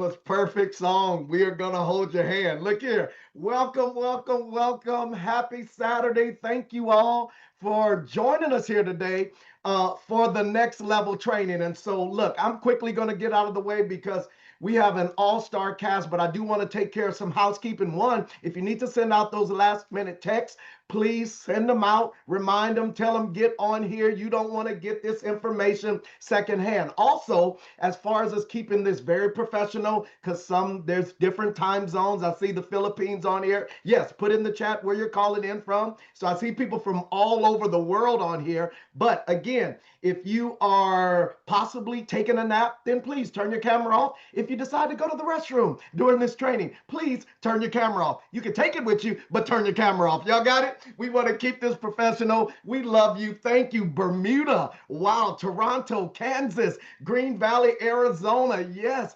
Was perfect song. We are going to hold your hand. Look here. Welcome, welcome, welcome. Happy Saturday. Thank you all for joining us here today for the next level training. And so, look, I'm quickly going to get out of the way because we have an all-star cast, but I do want to take care of some housekeeping. One, if you need to send out those last minute texts, please send them out, remind them, tell them get on here. You don't want to get this information secondhand. Also, as far as us keeping this very professional, because there's different time zones. I see the Philippines on here. Yes, put in the chat where you're calling in from. So I see people from all over the world on here. But again, if you are possibly taking a nap, then please turn your camera off. If you decide to go to the restroom during this training, please turn your camera off. You can take it with you, but turn your camera off. Y'all got it? We want to keep this professional. We love you. Thank you, Bermuda. Wow, Toronto, Kansas, Green Valley, Arizona. Yes,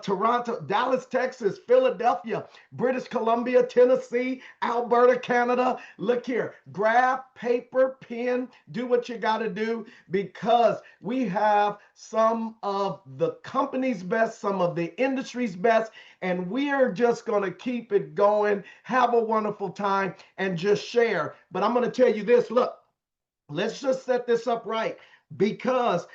Toronto, Dallas, Texas, Philadelphia, British Columbia, Tennessee, Alberta, Canada. Look here, grab paper, pen, do what you got to do because we have some of the company's best, some of the industry's best, and we are just going to keep it going. Have a wonderful time and just share. But I'm going to tell you this, look, let's just set this up right because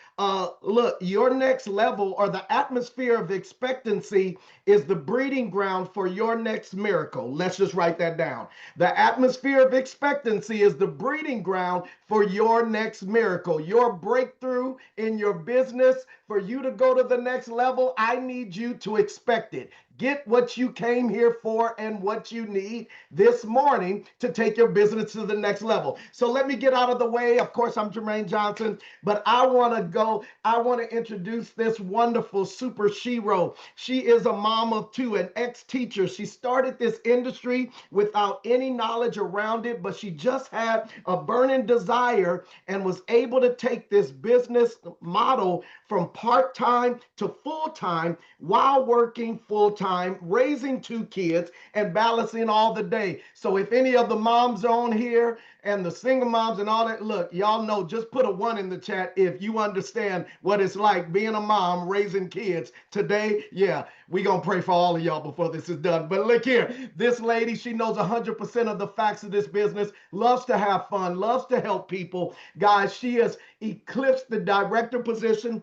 look, your next level or the atmosphere of expectancy is the breeding ground for your next miracle. Let's just write that down. The atmosphere of expectancy is the breeding ground for your next miracle, your breakthrough in your business. For you to go to the next level, I need you to expect it. Get what you came here for and what you need this morning to take your business to the next level. So let me get out of the way. Of course, I'm Jermaine Johnson, but I want to introduce this wonderful super shero. She is a mom of two, an ex-teacher. She started this industry without any knowledge around it, but she just had a burning desire and was able to take this business model from part-time to full-time while working full-time, raising two kids and balancing all the day. So if any of the moms are on here and the single moms and all that, look, y'all know, just put a 1 in the chat if you understand what it's like being a mom raising kids today. Yeah, we gonna pray for all of y'all before this is done. But look here, this lady, she knows 100% of the facts of this business, loves to have fun, loves to help people. Guys, she has eclipsed the director position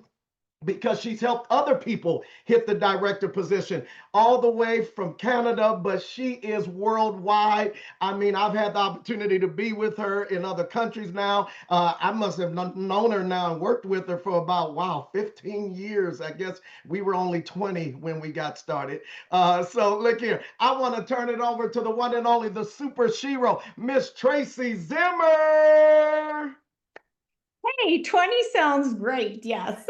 because she's helped other people hit the director position all the way from Canada, but she is worldwide. I mean, I've had the opportunity to be with her in other countries now. I must have known her now and worked with her for about, wow, 15 years. I guess we were only 20 when we got started. So look here, I want to turn it over to the one and only, the super shero, Miss Tracy Zimmer. Hey, 20 sounds great. Yes,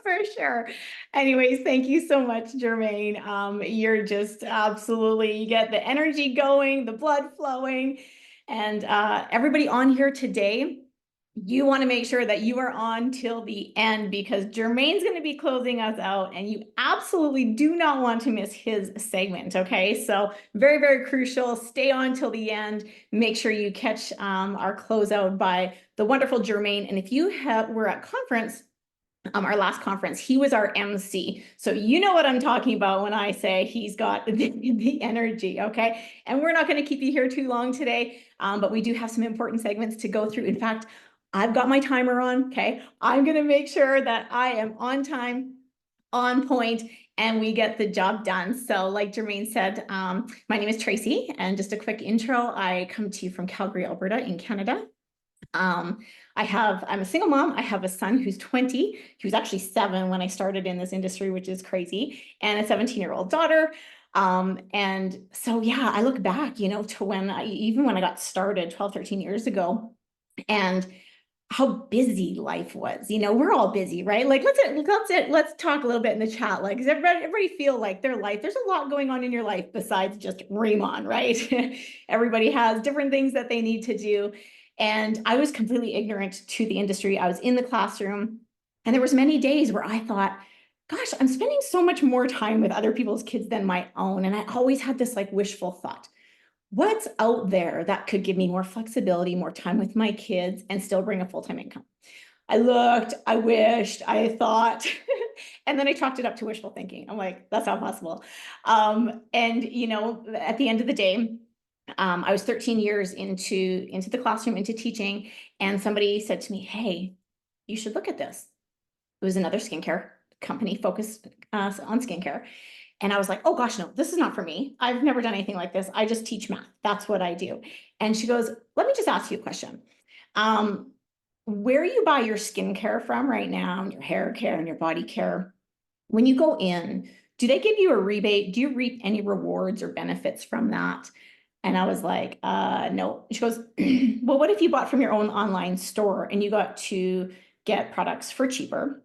for sure. Anyways, thank you so much, Jermaine. You're just absolutely, you get the energy going, the blood flowing, and everybody on here today, you want to make sure that you are on till the end because Jermaine's going to be closing us out and you absolutely do not want to miss his segment. Okay, so very, very crucial. Stay on till the end. Make sure you catch our closeout by the wonderful Jermaine. And if you were at conference, our last conference, he was our MC. So you know what I'm talking about when I say he's got the energy, okay? And we're not going to keep you here too long today, but we do have some important segments to go through. In fact, I've got my timer on, okay? I'm going to make sure that I am on time, on point, and we get the job done. So like Jermaine said, my name is Tracy, and just a quick intro. I come to you from Calgary, Alberta in Canada. I'm a single mom. I have a son who's 20. He was actually 7 when I started in this industry, which is crazy, and a 17-year-old daughter. And so, yeah, I look back, to even when I got started 12, 13 years ago, and how busy life was. We're all busy, right? Like, let's talk a little bit in the chat. Like, does everybody feel like their life, there's a lot going on in your life besides just Raymond, right? Everybody has different things that they need to do. And I was completely ignorant to the industry. I was in the classroom, and there was many days where I thought, gosh, I'm spending so much more time with other people's kids than my own. And I always had this like wishful thought. What's out there that could give me more flexibility, more time with my kids, and still bring a full-time income? I looked, I wished, I thought, and then I chalked it up to wishful thinking. I'm like, that's not possible. And you know, at the end of the day, I was 13 years into the classroom, into teaching, and somebody said to me, "Hey, you should look at this." It was another skincare company focused on skincare. And I was like, oh gosh, no, this is not for me. I've never done anything like this. I just teach math. That's what I do. And she goes, let me just ask you a question. Where you buy your skincare from right now, and your hair care and your body care, when you go in, do they give you a rebate? Do you reap any rewards or benefits from that? And I was like, no. She goes, well, what if you bought from your own online store and you got to get products for cheaper,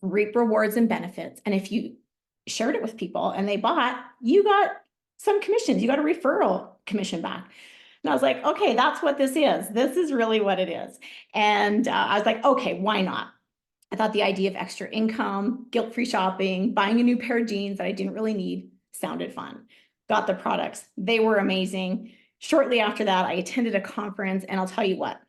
reap rewards and benefits? And if you shared it with people and they bought, you got some commissions, you got a referral commission back. And I was like, okay, that's what this is. This is really what it is. And I was like, okay, why not? I thought the idea of extra income, guilt-free shopping, buying a new pair of jeans that I didn't really need sounded fun. Got the products. They were amazing. Shortly after that, I attended a conference, and I'll tell you what,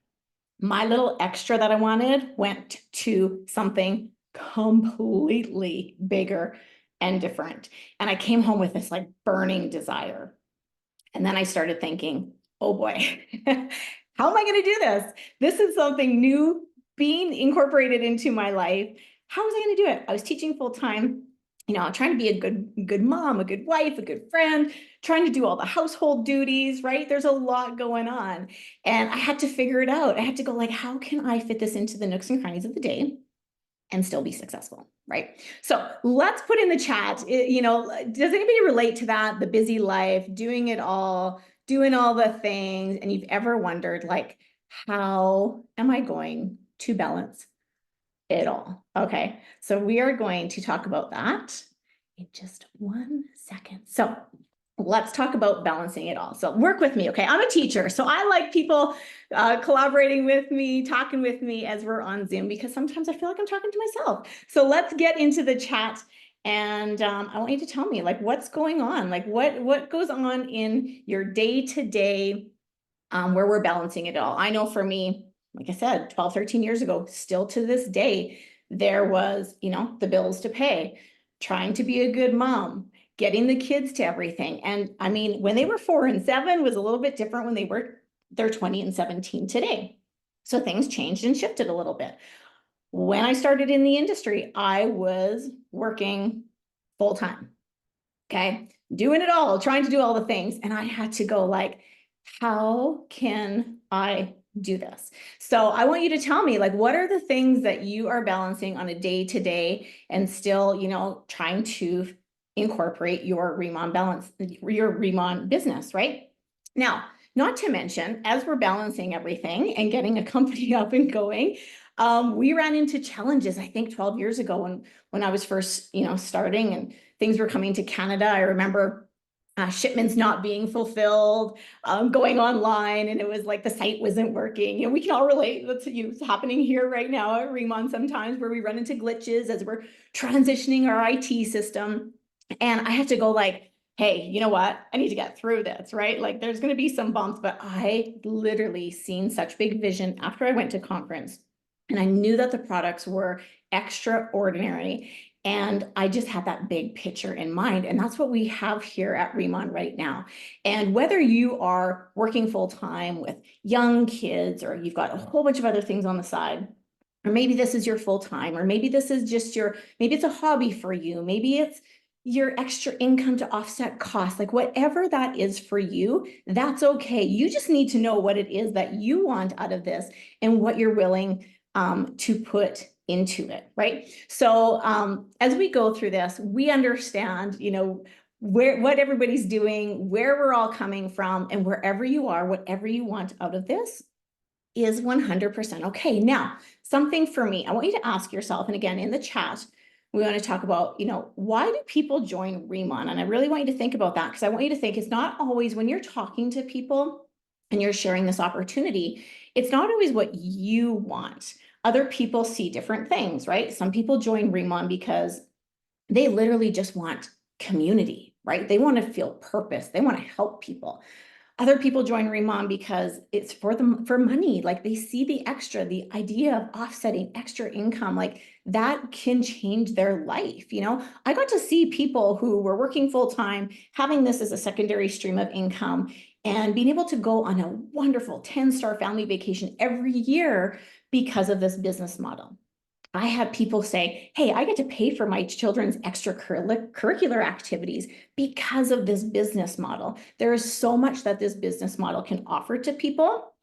my little extra that I wanted went to something completely bigger and different. And I came home with this like burning desire. And then I started thinking, oh boy, how am I going to do this? This is something new being incorporated into my life. How was I going to do it? I was teaching full time, you know, trying to be a good mom, a good wife, a good friend, trying to do all the household duties, right? There's a lot going on. And I had to figure it out. I had to go like, how can I fit this into the nooks and crannies of the day and still be successful, right? So let's put in the chat, you know, does anybody relate to that? The busy life, doing it all, doing all the things, and you've ever wondered like, how am I going to balance it all? Okay, so we are going to talk about that in just 1 second. So let's talk about balancing it all. So work with me, okay? I'm a teacher, so I like people collaborating with me, talking with me as we're on Zoom, because sometimes I feel like I'm talking to myself. So let's get into the chat, and I want you to tell me like what's going on, like what goes on in your day-to-day where we're balancing it all. I know for me, like I said, 12, 13 years ago, still to this day, there was, you know, the bills to pay, trying to be a good mom, getting the kids to everything. And I mean, when they were 4 and 7 was a little bit different when they were they're 20 and 17 today. So things changed and shifted a little bit. When I started in the industry, I was working full time. Okay. Doing it all, trying to do all the things. And I had to go like, how can I do this? So I want you to tell me like, what are the things that you are balancing on a day-to-day and still, you know, trying to incorporate your Remon balance, your Remon business, right? Now, not to mention, as we're balancing everything and getting a company up and going, we ran into challenges, I think 12 years ago when I was first, you know, starting and things were coming to Canada. I remember shipments not being fulfilled, going online, and it was like the site wasn't working. You know, we can all relate. That's happening here right now at Remon sometimes, where we run into glitches as we're transitioning our IT system. And I have to go like, hey, you know what? I need to get through this, right? Like there's going to be some bumps, but I literally seen such big vision after I went to conference, and I knew that the products were extraordinary. And I just had that big picture in mind. And that's what we have here at Remon right now. And whether you are working full time with young kids, or you've got a whole bunch of other things on the side, or maybe this is your full time, or maybe this is just maybe it's a hobby for you, maybe it's your extra income to offset costs, like whatever that is for you, that's okay. You just need to know what it is that you want out of this and what you're willing to put into it, right? So as we go through this, we understand, you know, what everybody's doing, where we're all coming from, and wherever you are, whatever you want out of this is 100% okay. Now, something for me, I want you to ask yourself, and again, in the chat, we want to talk about, you know, why do people join Remon? And I really want you to think about that, because I want you to think it's not always when you're talking to people and you're sharing this opportunity, it's not always what you want. Other people see different things, right? Some people join Remon because they literally just want community, right? They want to feel purpose. They want to help people. Other people join Remon because it's for money. Like they see the extra, the idea of offsetting extra income, like that can change their life. You know, I got to see people who were working full time, having this as a secondary stream of income, and being able to go on a wonderful 10-star family vacation every year because of this business model. I have people say, hey, I get to pay for my children's extracurricular activities because of this business model. There is so much that this business model can offer to people.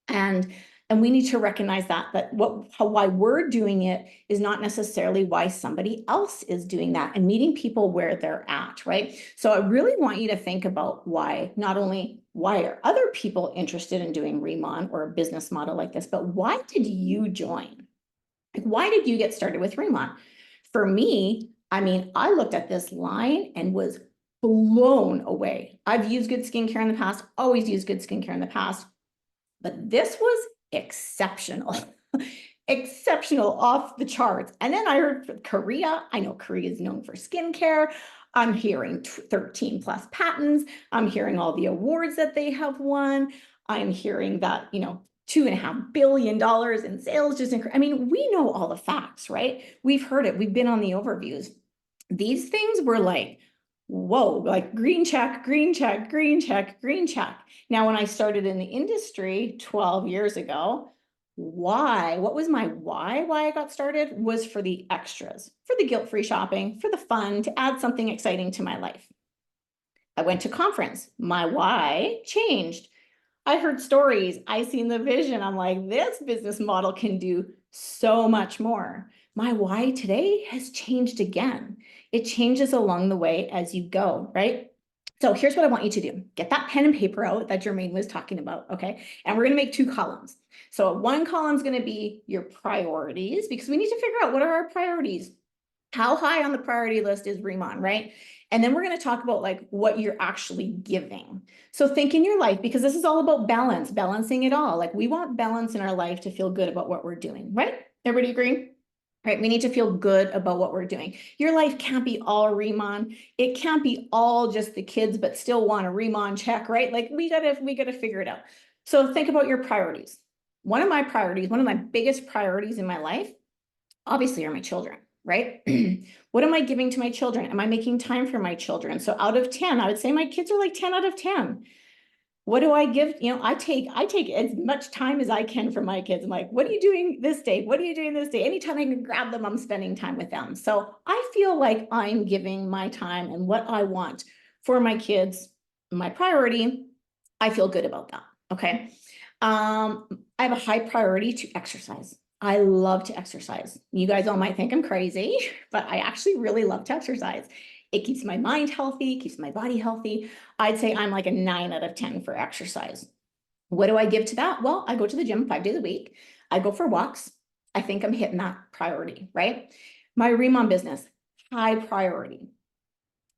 And we need to recognize that why we're doing it is not necessarily why somebody else is doing that, and meeting people where they're at, right? So I really want you to think about why, not only why are other people interested in doing Remon or a business model like this, but why did you join? Like, why did you get started with Remon? For me, I mean, I looked at this line and was blown away. I've used Good Skincare in the past, always used Good Skincare in the past, but this was exceptional. Exceptional, off the charts. And then I heard Korea. I know Korea is known for skincare. I'm hearing 13 plus patents. I'm hearing all the awards that they have won. I'm hearing that, you know, $2.5 billion in sales. I mean, we know all the facts, right? We've heard it. We've been on the overviews. These things were like, whoa, like green check, green check, green check, green check. Now, when I started in the industry 12 years ago, what was my why I got started was for the extras, for the guilt-free shopping, for the fun, to add something exciting to my life. I went to conference. My why changed. I heard stories. I seen the vision. I'm like, this business model can do so much more. My why today has changed again. It changes along the way as you go, right? So here's what I want you to do. Get that pen and paper out that Jermaine was talking about, okay? And we're gonna make 2 columns. So one column is gonna be your priorities, because we need to figure out what are our priorities. How high on the priority list is Remon, right? And then we're going to talk about like what you're actually giving. So think in your life, because this is all about balance, balancing it all. Like we want balance in our life to feel good about what we're doing, right? Everybody agree? Right, we need to feel good about what we're doing. Your life can't be all Remon. It can't be all just the kids, but still want a Remon check, right? Like we gotta figure it out. So think about your priorities. One of my priorities, one of my biggest priorities in my life, obviously, are my children, right? What am I giving to my children? Am I making time for my children? So out of 10, I would say my kids are like 10 out of 10. What do I give? You know, I take as much time as I can for my kids. I'm like, what are you doing this day? What are you doing this day? Anytime I can grab them, I'm spending time with them. So I feel like I'm giving my time and what I want for my kids, my priority. I feel good about that. Okay. I have a high priority to exercise. I love to exercise. You guys all might think I'm crazy, but I actually really love to exercise. It keeps my mind healthy, keeps my body healthy. I'd say I'm like a 9 out of 10 for exercise. What do I give to that? Well, I go to the gym 5 days a week. I go for walks. I think I'm hitting that priority, right? My Remon business, high priority.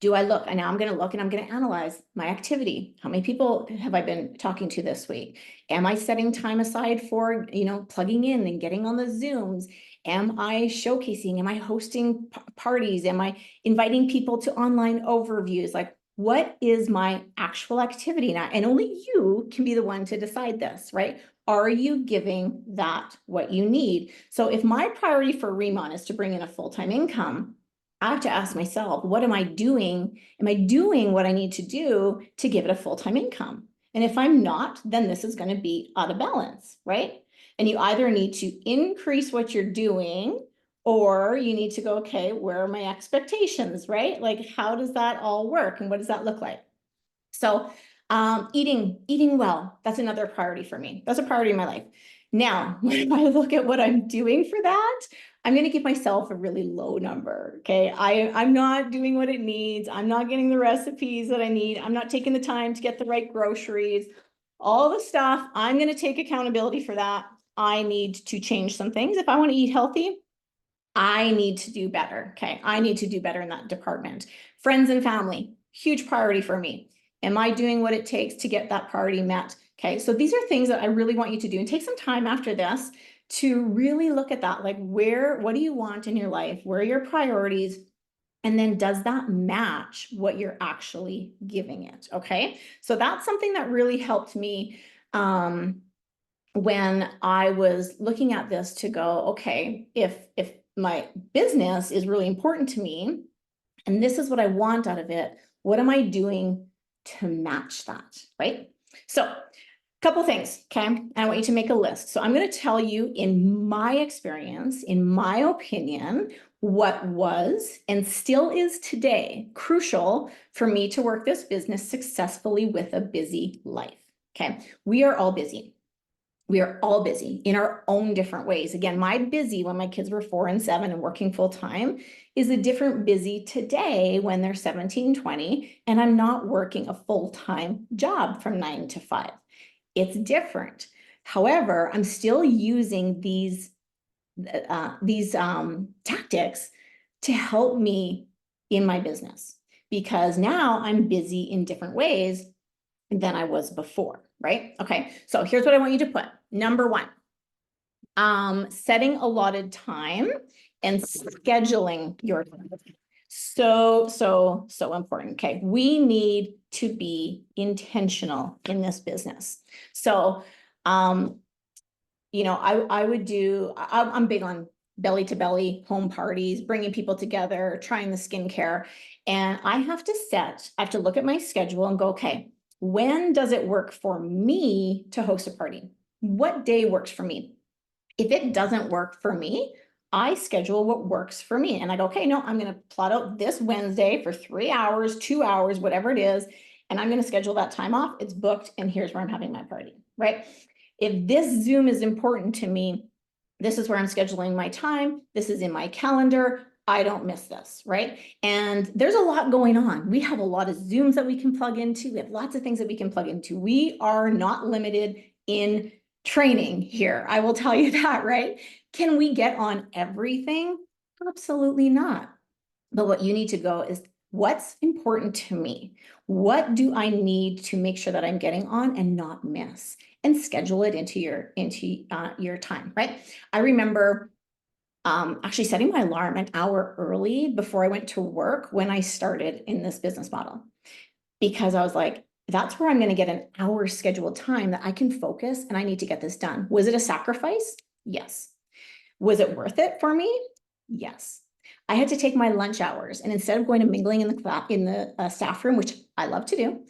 Do I look? And now I'm going to look and I'm going to analyze my activity. How many people have I been talking to this week? Am I setting time aside for, you know, plugging in and getting on the Zooms? Am I showcasing? Am I hosting parties? Am I inviting people to online overviews? Like, what is my actual activity now? And only you can be the one to decide this, right? Are you giving that what you need? So if my priority for Remon is to bring in a full-time income, I have to ask myself, what am I doing? Am I doing what I need to do to give it a full-time income? And if I'm not, then this is going to be out of balance, right? And you either need to increase what you're doing, or you need to go, okay, where are my expectations, right? Like, how does that all work? And what does that look like? So eating well, that's another priority for me. That's a priority in my life. Now, when I look at what I'm doing for that, I'm going to give myself a really low number. Okay. I'm not doing what it needs. I'm not getting the recipes that I need. I'm not taking the time to get the right groceries, all the stuff. I'm going to take accountability for that. I need to change some things. If I want to eat healthy, I need to do better. Okay. I need to do better in that department. Friends and family, huge priority for me. Am I doing what it takes to get that priority met? Okay. So these are things that I really want you to do, and take some time after this to really look at that. Like, what do you want in your life? Where are your priorities? And then does that match what you're actually giving it? Okay. So that's something that really helped me when I was looking at this to go, okay, if my business is really important to me, and this is what I want out of it, what am I doing to match that, right? So couple things, okay? And I want you to make a list. So I'm going to tell you, in my experience, in my opinion, what was and still is today crucial for me to work this business successfully with a busy life. Okay. We are all busy. We are all busy in our own different ways. Again, my busy when my kids were 4 and 7 and working full time is a different busy today when they're 17, 20, and I'm not working a full-time job from 9 to 5. It's different. However, I'm still using these tactics to help me in my business, because now I'm busy in different ways than I was before, right? Okay, so here's what I want you to put. Number 1, setting allotted time and scheduling your time. So important. Okay, we need to be intentional in this business. So, you know, I would do, I'm big on belly to belly home parties, bringing people together, trying the skincare. And I have to look at my schedule and go, okay, when does it work for me to host a party? What day works for me? If it doesn't work for me, I schedule what works for me. And I go, okay, no, I'm going to plot out this Wednesday for 3 hours, 2 hours, whatever it is. And I'm going to schedule that time off. It's booked. And here's where I'm having my party, right? If this Zoom is important to me, this is where I'm scheduling my time. This is in my calendar. I don't miss this, right? And there's a lot going on. We have a lot of Zooms that we can plug into. We have lots of things that we can plug into. We are not limited in training here. I will tell you that, right? Can we get on everything? Absolutely not. But what you need to go is, what's important to me? What do I need to make sure that I'm getting on and not miss? And schedule it into your time, right? I remember actually setting my alarm an hour early before I went to work when I started in this business model, because I was like, that's where I'm going to get an hour scheduled time that I can focus, and I need to get this done. Was it a sacrifice? Yes. Was it worth it for me? Yes. I had to take my lunch hours, and instead of going to mingling in the staff room, which I love to do,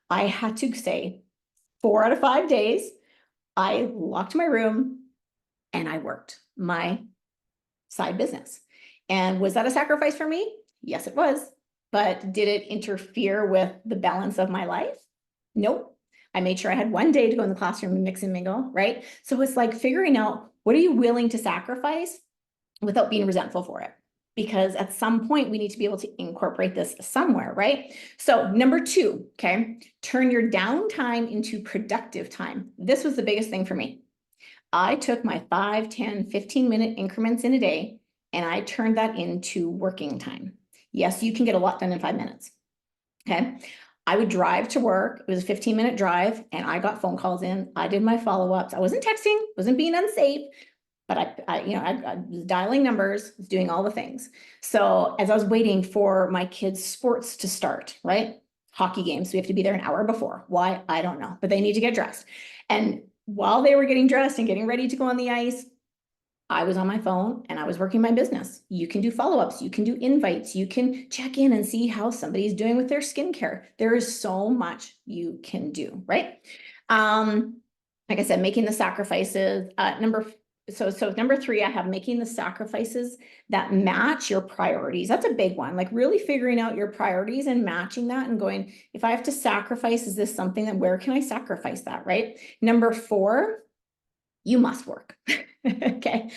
I had to say 4 out of 5 days, I locked my room and I worked my side business. And was that a sacrifice for me? Yes, it was. But did it interfere with the balance of my life? Nope. I made sure I had 1 day to go in the classroom and mix and mingle, right? So it's like figuring out, what are you willing to sacrifice without being resentful for it? Because at some point we need to be able to incorporate this somewhere, right? So number 2, okay, turn your downtime into productive time. This was the biggest thing for me. I took my 5, 10, 15-minute increments in a day, and I turned that into working time. Yes, you can get a lot done in 5 minutes. Okay. I would drive to work. It was a 15-minute drive, and I got phone calls in. I did my follow-ups. I wasn't texting, wasn't being unsafe, but I was dialing numbers, was doing all the things. So as I was waiting for my kids' sports to start, right? Hockey games, we have to be there an hour before. Why? I don't know, but they need to get dressed. And while they were getting dressed and getting ready to go on the ice, I was on my phone and I was working my business. You can do follow-ups, you can do invites, you can check in and see how somebody's doing with their skincare. There is so much you can do, right? Like I said, making the sacrifices. Number 3, I have making the sacrifices that match your priorities. That's a big one. Like really figuring out your priorities and matching that and going, if I have to sacrifice, is this something that, where can I sacrifice that, right? Number 4, you must work. Okay.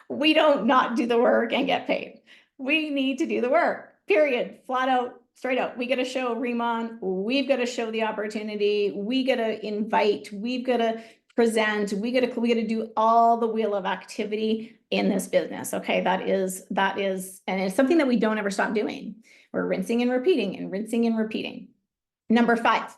We don't not do the work and get paid. We need to do the work, period. Flat out, straight out. We got to show Remon. We've got to show the opportunity. We got to invite. We've got to present. We got to do all the wheel of activity in this business. Okay. That is, and it's something that we don't ever stop doing. We're rinsing and repeating and rinsing and repeating. Number 5,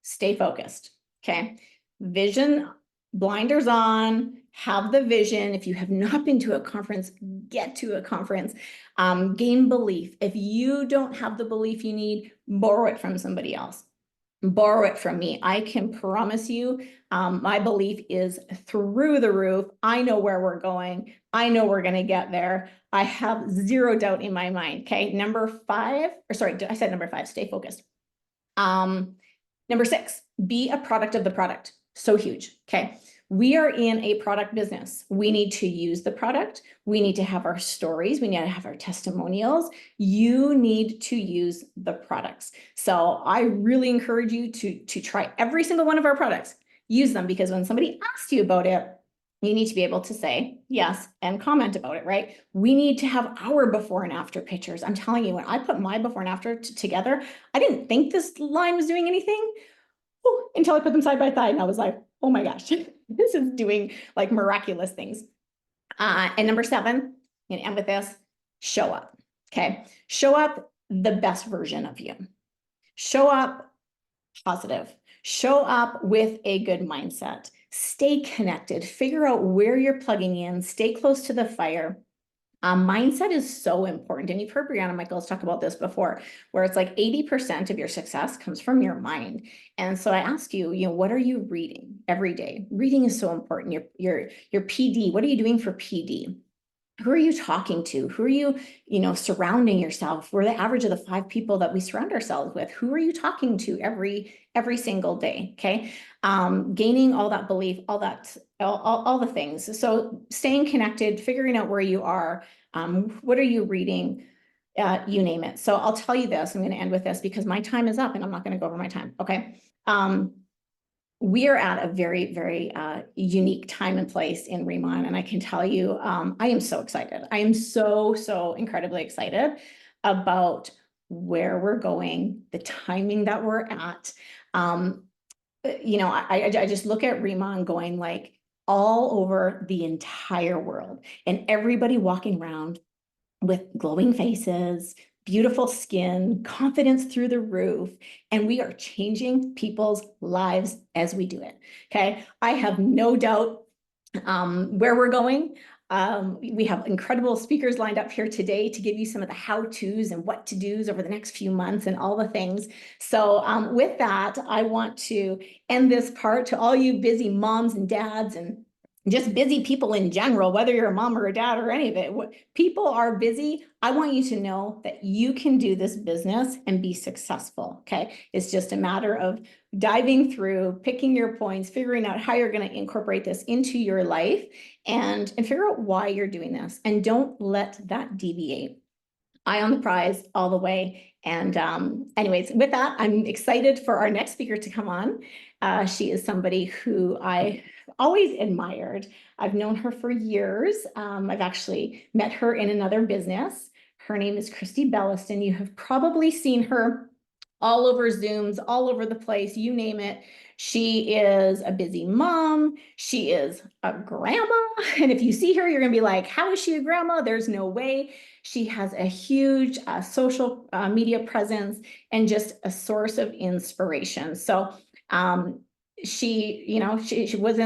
stay focused. Okay. Vision, blinders on, have the vision. If you have not been to a conference, get to a conference. Gain belief. If you don't have the belief you need, borrow it from somebody else. Borrow it from me. I can promise you, my belief is through the roof. I know where we're going. I know we're going to get there. I have zero doubt in my mind. Okay. Number 5, or sorry, I said number 5, stay focused. Number 6, be a product of the product. So huge. Okay. We are in a product business. We need to use the product. We need to have our stories. We need to have our testimonials. You need to use the products. So I really encourage you to try every single one of our products. Use them, because when somebody asks you about it, you need to be able to say yes and comment about it, right? We need to have our before and after pictures. I'm telling you, when I put my before and after together, I didn't think this line was doing anything until I put them side by side, and I was like, oh my gosh, this is doing like miraculous things. And number 7, I'm gonna end with this: show up. Okay, show up the best version of you. Show up positive. Show up with a good mindset. Stay connected. Figure out where you're plugging in. Stay close to the fire. Mindset is so important. And you've heard Brianna Michaels talk about this before, where it's like 80% of your success comes from your mind. And so I ask you, what are you reading every day? Reading is so important. Your PD, what are you doing for PD? Who are you talking to? Who are you, surrounding yourself? We're the average of the 5 people that we surround ourselves with. Who are you talking to every single day? Okay. Gaining all that belief, all the things. So staying connected, figuring out where you are, what are you reading? You name it. So I'll tell you this, I'm going to end with this because my time is up and I'm not going to go over my time. Okay. We are at a very, very unique time and place in REMON. And I can tell you, I am so excited. I am so incredibly excited about where we're going, the timing that we're at. I just look at REMON going like all over the entire world, and everybody walking around with glowing faces, beautiful skin, confidence through the roof, and we are changing people's lives as we do it. Okay, I have no doubt where we're going. We have incredible speakers lined up here today to give you some of the how-tos and what to do's over the next few months and all the things. So with that, I want to end this part to all you busy moms and dads and just busy people in general, whether you're a mom or a dad or any of it. People are busy. I want you to know that you can do this business and be successful. Okay. It's just a matter of diving through, picking your points, figuring out how you're going to incorporate this into your life and figure out why you're doing this. And don't let that deviate. Eye on the prize all the way. And anyways, with that, I'm excited for our next speaker to come on. She is somebody who I always admired. I've known her for years. I've actually met her in another business. Her name is Christy Belliston. You have probably seen her all over Zooms, all over the place, you name it. She is a busy mom. She is a grandma. And if you see her, you're going to be like, how is she a grandma? There's no way. She has a huge social media presence and just a source of inspiration. So she was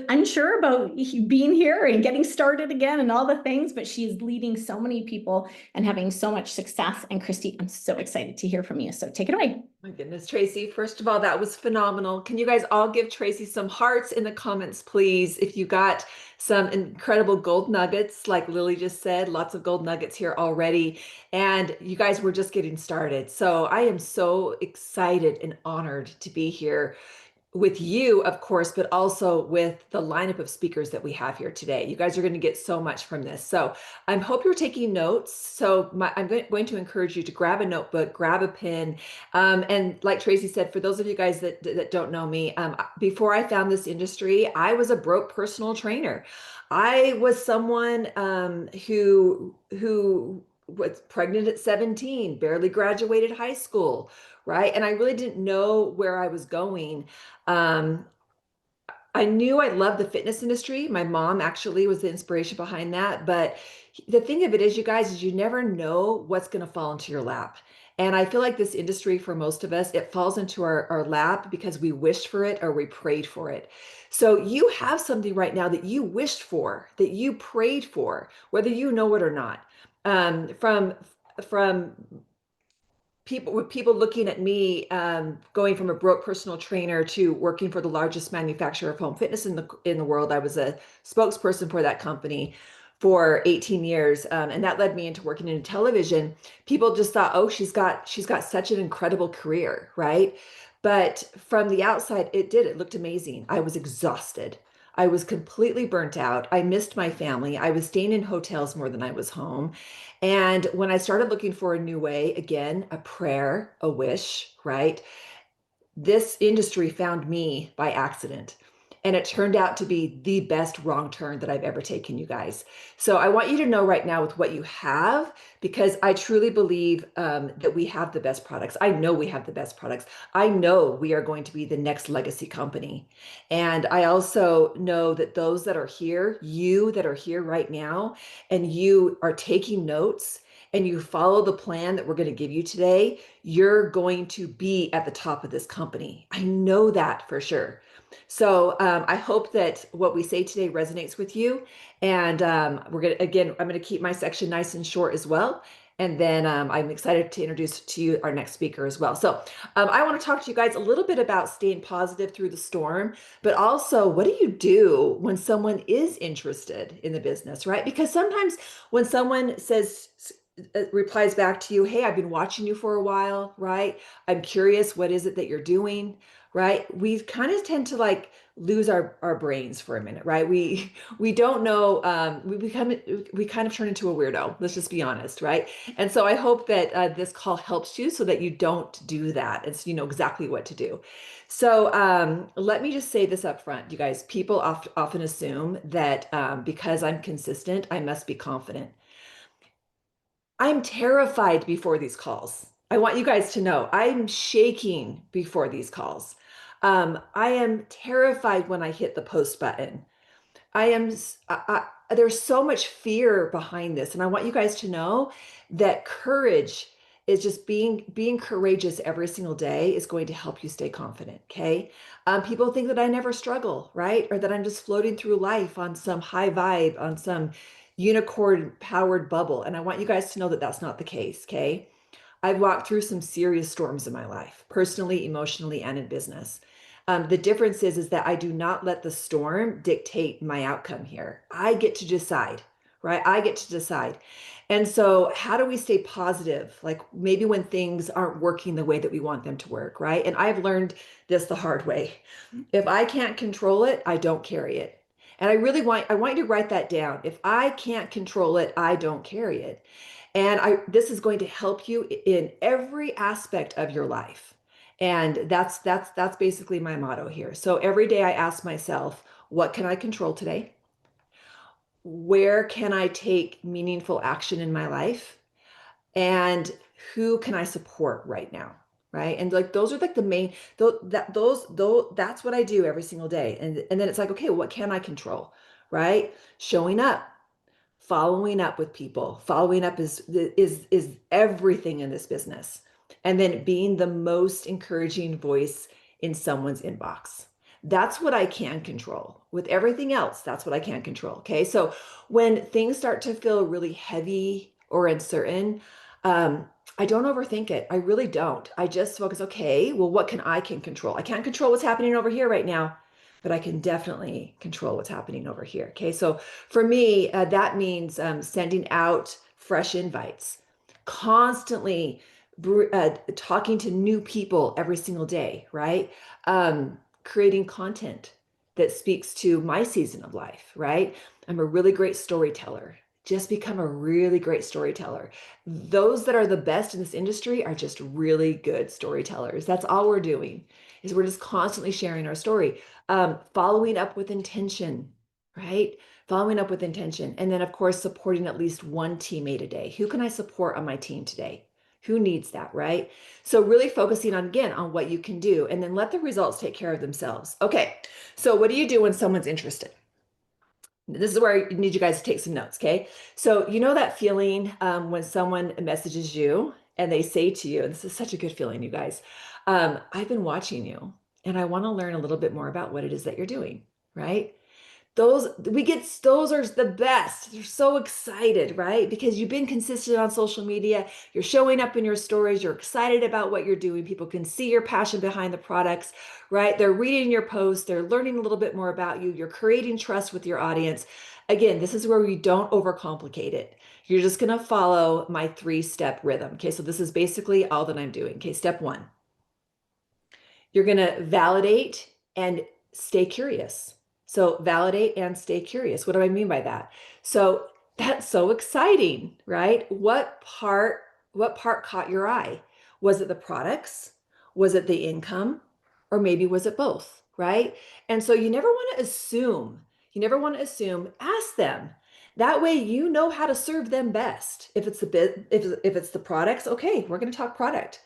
unsure about being here and getting started again and all the things, but she's leading so many people and having so much success. And Christy, I'm so excited to hear from you. So take it away. My goodness, Tracy, first of all, that was phenomenal. Can you guys all give Tracy some hearts in the comments, please? If you got some incredible gold nuggets, like Lily just said, lots of gold nuggets here already. And you guys were just getting started. So I am so excited and honored to be here with you, of course, but also with the lineup of speakers that we have here today. You guys are going to get so much from this. So I hope you're taking notes. So I'm going to encourage you to grab a notebook, grab a pen. And like Tracy said, for those of you guys that don't know me, before I found this industry, I was a broke personal trainer. I was someone who was pregnant at 17, barely graduated high school, right? And I really didn't know where I was going. I knew I loved the fitness industry. My mom actually was the inspiration behind that. But the thing of it is, you guys, is you never know what's going to fall into your lap. And I feel like this industry, for most of us, it falls into our lap because we wished for it or we prayed for it. So you have something right now that you wished for, that you prayed for, whether you know it or not. From people looking at me, going from a broke personal trainer to working for the largest manufacturer of home fitness in the world. I was a spokesperson for that company for 18 years, and that led me into working in television. People just thought, oh, she's got such an incredible career, right? But from the outside, it looked amazing. I was exhausted. I was completely burnt out. I missed my family. I was staying in hotels more than I was home. And when I started looking for a new way, again, a prayer, a wish, right? This industry found me by accident. And it turned out to be the best wrong turn that I've ever taken, you guys. So I want you to know right now with what you have, because I truly believe that we have the best products. I know we have the best products. I know we are going to be the next legacy company. And I also know that those that are here, you that are here right now, and you are taking notes and you follow the plan that we're going to give you today, you're going to be at the top of this company. I know that for sure. So I hope that what we say today resonates with you. And I'm going to keep my section nice and short as well. And then I'm excited to introduce to you our next speaker as well. So I want to talk to you guys a little bit about staying positive through the storm, but also what do you do when someone is interested in the business, right? Because sometimes when someone replies back to you, hey, I've been watching you for a while, right? I'm curious, what is it that you're doing, right? We kind of tend to like lose our brains for a minute, right? We don't know, we kind of turn into a weirdo. Let's just be honest, right? And so I hope that this call helps you so that you don't do that, and so you know exactly what to do. So let me just say this up front, you guys. People often assume that because I'm consistent, I must be confident. I'm terrified before these calls. I want you guys to know I'm shaking before these calls. I am terrified when I hit the post button. There's so much fear behind this. And I want you guys to know that courage is just being courageous every single day is going to help you stay confident. Okay. People think that I never struggle, right? Or that I'm just floating through life on some high vibe, on some unicorn powered bubble. And I want you guys to know that that's not the case. Okay. I've walked through some serious storms in my life, personally, emotionally, and in business. The difference is that I do not let the storm dictate my outcome here. I get to decide, right? I get to decide. And so how do we stay positive? Like maybe when things aren't working the way that we want them to work, right? And I've learned this the hard way. If I can't control it, I don't carry it. And I want you to write that down. If I can't control it, I don't carry it. And this is going to help you in every aspect of your life. And that's basically my motto here. So every day I ask myself, what can I control today? Where can I take meaningful action in my life? And who can I support right now? Right. And like those are like the main that's what I do every single day. And then it's like, okay, what can I control? Right? Showing up, following up with people. Following up is everything in this business. And then being the most encouraging voice in someone's inbox. That's what I can control. With everything else, that's what I can't control. Okay. So when things start to feel really heavy or uncertain, I don't overthink it. I really don't. I just focus, okay, well, what I can control? I can't control what's happening over here right now, but I can definitely control what's happening over here. Okay. So for me, that means sending out fresh invites, constantly talking to new people every single day, right? Creating content that speaks to my season of life, right? I'm a really great storyteller. Just become a really great storyteller. Those that are the best in this industry are just really good storytellers. That's all we're doing is we're just constantly sharing our story. Following up with intention, right? Following up with intention. And then of course, supporting at least one teammate a day. Who can I support on my team today? Who needs that, right? So really focusing on, again, on what you can do and then let the results take care of themselves. Okay, so what do you do when someone's interested? This is where I need you guys to take some notes, okay? So you know that feeling when someone messages you and they say to you, and this is such a good feeling, you guys, I've been watching you and I want to learn a little bit more about what it is that you're doing, right? Those are the best. They're so excited, right? Because you've been consistent on social media, you're showing up in your stories, you're excited about what you're doing. People can see your passion behind the products, right? They're reading your posts, they're learning a little bit more about you, you're creating trust with your audience. Again, this is where we don't overcomplicate it. You're just going to follow my 3-step rhythm. Okay, so this is basically all that I'm doing. Okay, step 1, you're going to validate and stay curious. So validate and stay curious. What do I mean by that? So that's so exciting, right? What part caught your eye? Was it the products? Was it the income? Or maybe was it both, right? And so you never want to assume. You never want to assume. Ask them. That way you know how to serve them best. If it's the products, okay, we're going to talk product.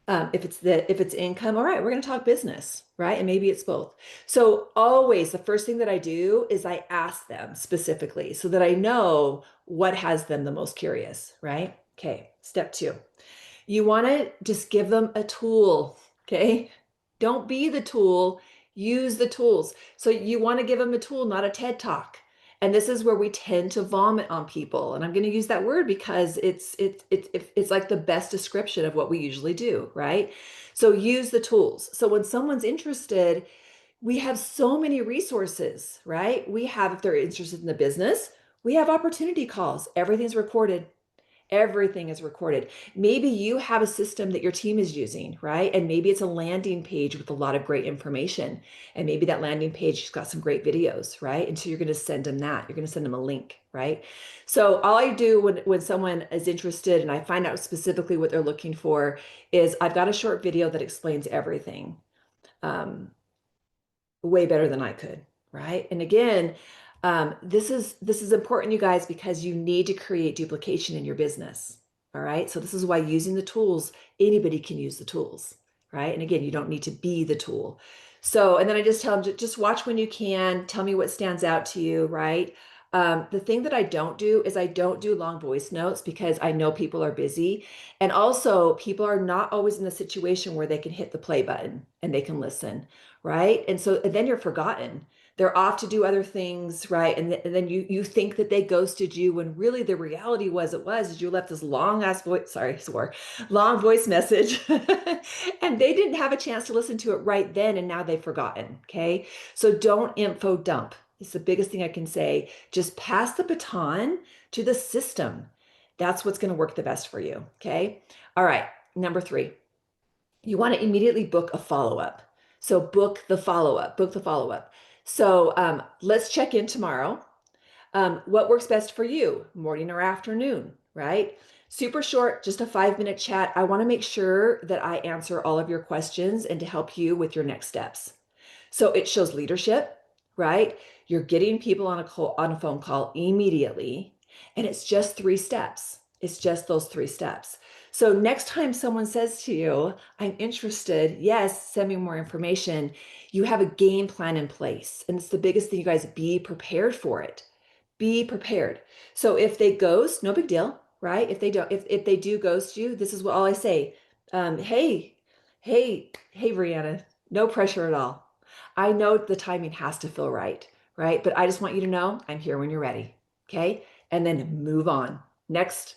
If it's income, all right, we're going to talk business, right? And maybe it's both. So always the first thing that I do is I ask them specifically so that I know what has them the most curious, right? Okay, step 2. You want to just give them a tool, okay? Don't be the tool, use the tools. So you want to give them a tool, not a TED Talk. And this is where we tend to vomit on people. And I'm going to use that word because it's like the best description of what we usually do, right? So use the tools. So when someone's interested, we have so many resources, right? We have, if they're interested in the business, we have opportunity calls. Everything's recorded. Everything is recorded. Maybe you have a system that your team is using, right? And maybe it's a landing page with a lot of great information. And maybe that landing page has got some great videos, right? And so you're going to send them that. You're going to send them a link, right? So all I do when someone is interested and I find out specifically what they're looking for is I've got a short video that explains everything way better than I could, right? And again, this is important, you guys, because you need to create duplication in your business. All right. So this is why using the tools, anybody can use the tools, right? And again, you don't need to be the tool. So, and then I just tell them, just watch when you can, tell me what stands out to you, right? The thing that I don't do is I don't do long voice notes because I know people are busy. And also people are not always in the situation where they can hit the play button and they can listen, right? And so and then you're forgotten. They're off to do other things, right? And then you think that they ghosted you when really the reality was you left this long ass voice, long voice message and they didn't have a chance to listen to it right then and now they've forgotten, okay? So don't info dump. It's the biggest thing I can say. Just pass the baton to the system. That's what's going to work the best for you, okay? All right, number 3. You want to immediately book a follow-up. So book the follow-up. So let's check in tomorrow. What works best for you, morning or afternoon, right? Super short, just a 5-minute chat. I want to make sure that I answer all of your questions and to help you with your next steps. So it shows leadership, right? You're getting people on a phone call immediately, and it's just 3 steps. It's just those 3 steps. So next time someone says to you, I'm interested, yes, send me more information, you have a game plan in place. And it's the biggest thing, you guys, be prepared for it. Be prepared. So if they ghost, no big deal, right? If they do ghost you, this is what all I say. Hey, Brianna, no pressure at all. I know the timing has to feel right? But I just want you to know I'm here when you're ready. Okay. And then move on. Next,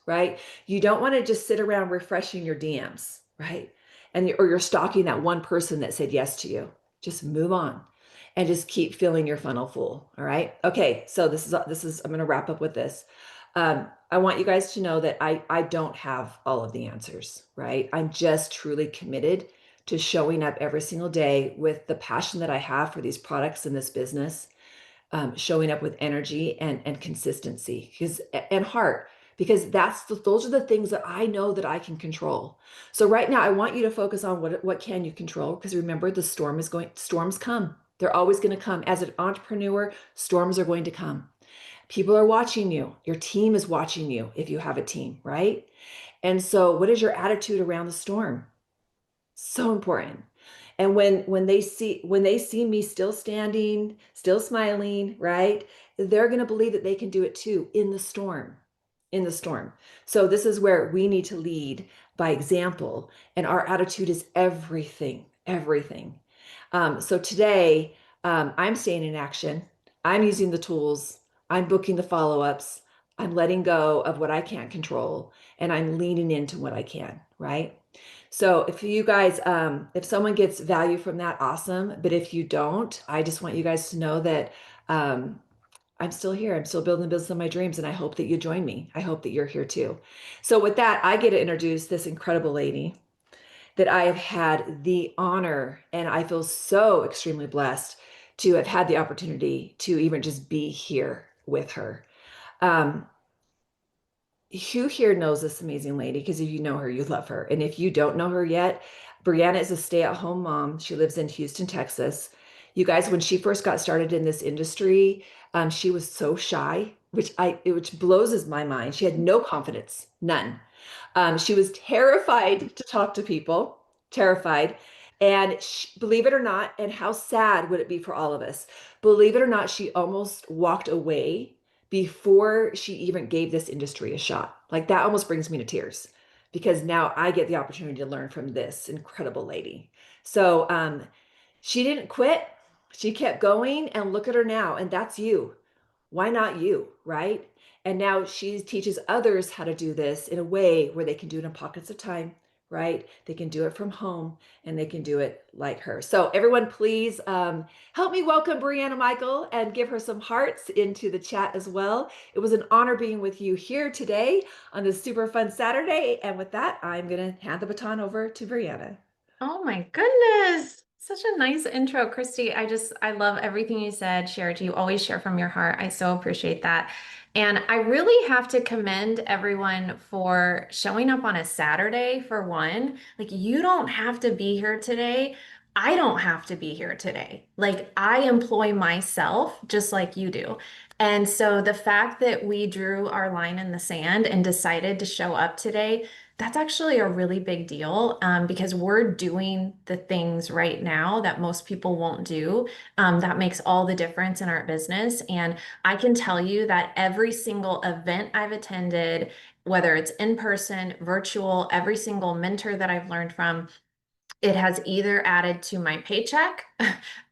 right? You don't want to just sit around refreshing your DMs, right? Or you're stalking that one person that said yes to you. Just move on and just keep filling your funnel full. All right. Okay. So this is, I'm going to wrap up with this. I want you guys to know that I don't have all of the answers, right? I'm just truly committed to showing up every single day with the passion that I have for these products and this business, showing up with energy and consistency and heart, because those are the things that I know that I can control. So right now I want you to focus on what can you control, because remember storms come. They're always going to come. As an entrepreneur, storms are going to come. People are watching you. Your team is watching you if you have a team, right? And so what is your attitude around the storm? So important. And when they see me still standing, still smiling, right? They're going to believe that they can do it too in the storm. in the storm. So this is where we need to lead by example, and our attitude is everything, everything. So today, I'm staying in action. I'm using the tools. I'm booking the follow-ups. I'm letting go of what I can't control, and I'm leaning into what I can, right? So if you guys, if someone gets value from that, awesome. But if you don't, I just want you guys to know that I'm still here. I'm still building the business of my dreams, and I hope that you join me. I hope that you're here too. So with that, I get to introduce this incredible lady that I have had the honor, and I feel so extremely blessed to have had the opportunity to even just be here with her. Um, who here knows this amazing lady? Because if you know her, you love her. And if you don't know her yet, Brianna is a stay-at-home mom. She lives in Houston, Texas. You guys, when she first got started in this industry, she was so shy, which blows my mind. She had no confidence, none. She was terrified to talk to people, terrified. And believe it or not, and how sad would it be for all of us? Believe it or not, she almost walked away before she even gave this industry a shot. Like that almost brings me to tears because now I get the opportunity to learn from this incredible lady. So she didn't quit. She kept going, and look at her now. And that's you. Why not you, right? And now she teaches others how to do this in a way where they can do it in pockets of time, right? They can do it from home, and they can do it like her. So everyone, please help me welcome Brianna Michael and give her some hearts into the chat as well. It was an honor being with you here today on this super fun Saturday. And with that, I'm going to hand the baton over to Brianna. Oh my goodness. Such a nice intro, Christy. I love everything you said, shared. You always share from your heart. I so appreciate that. And I really have to commend everyone for showing up on a Saturday for one. Like, you don't have to be here today. I don't have to be here today. Like, I employ myself just like you do. And so the fact that we drew our line in the sand and decided to show up today, that's actually a really big deal, because we're doing the things right now that most people won't do. That makes all the difference in our business. And I can tell you that every single event I've attended, whether it's in person, virtual, every single mentor that I've learned from, it has either added to my paycheck,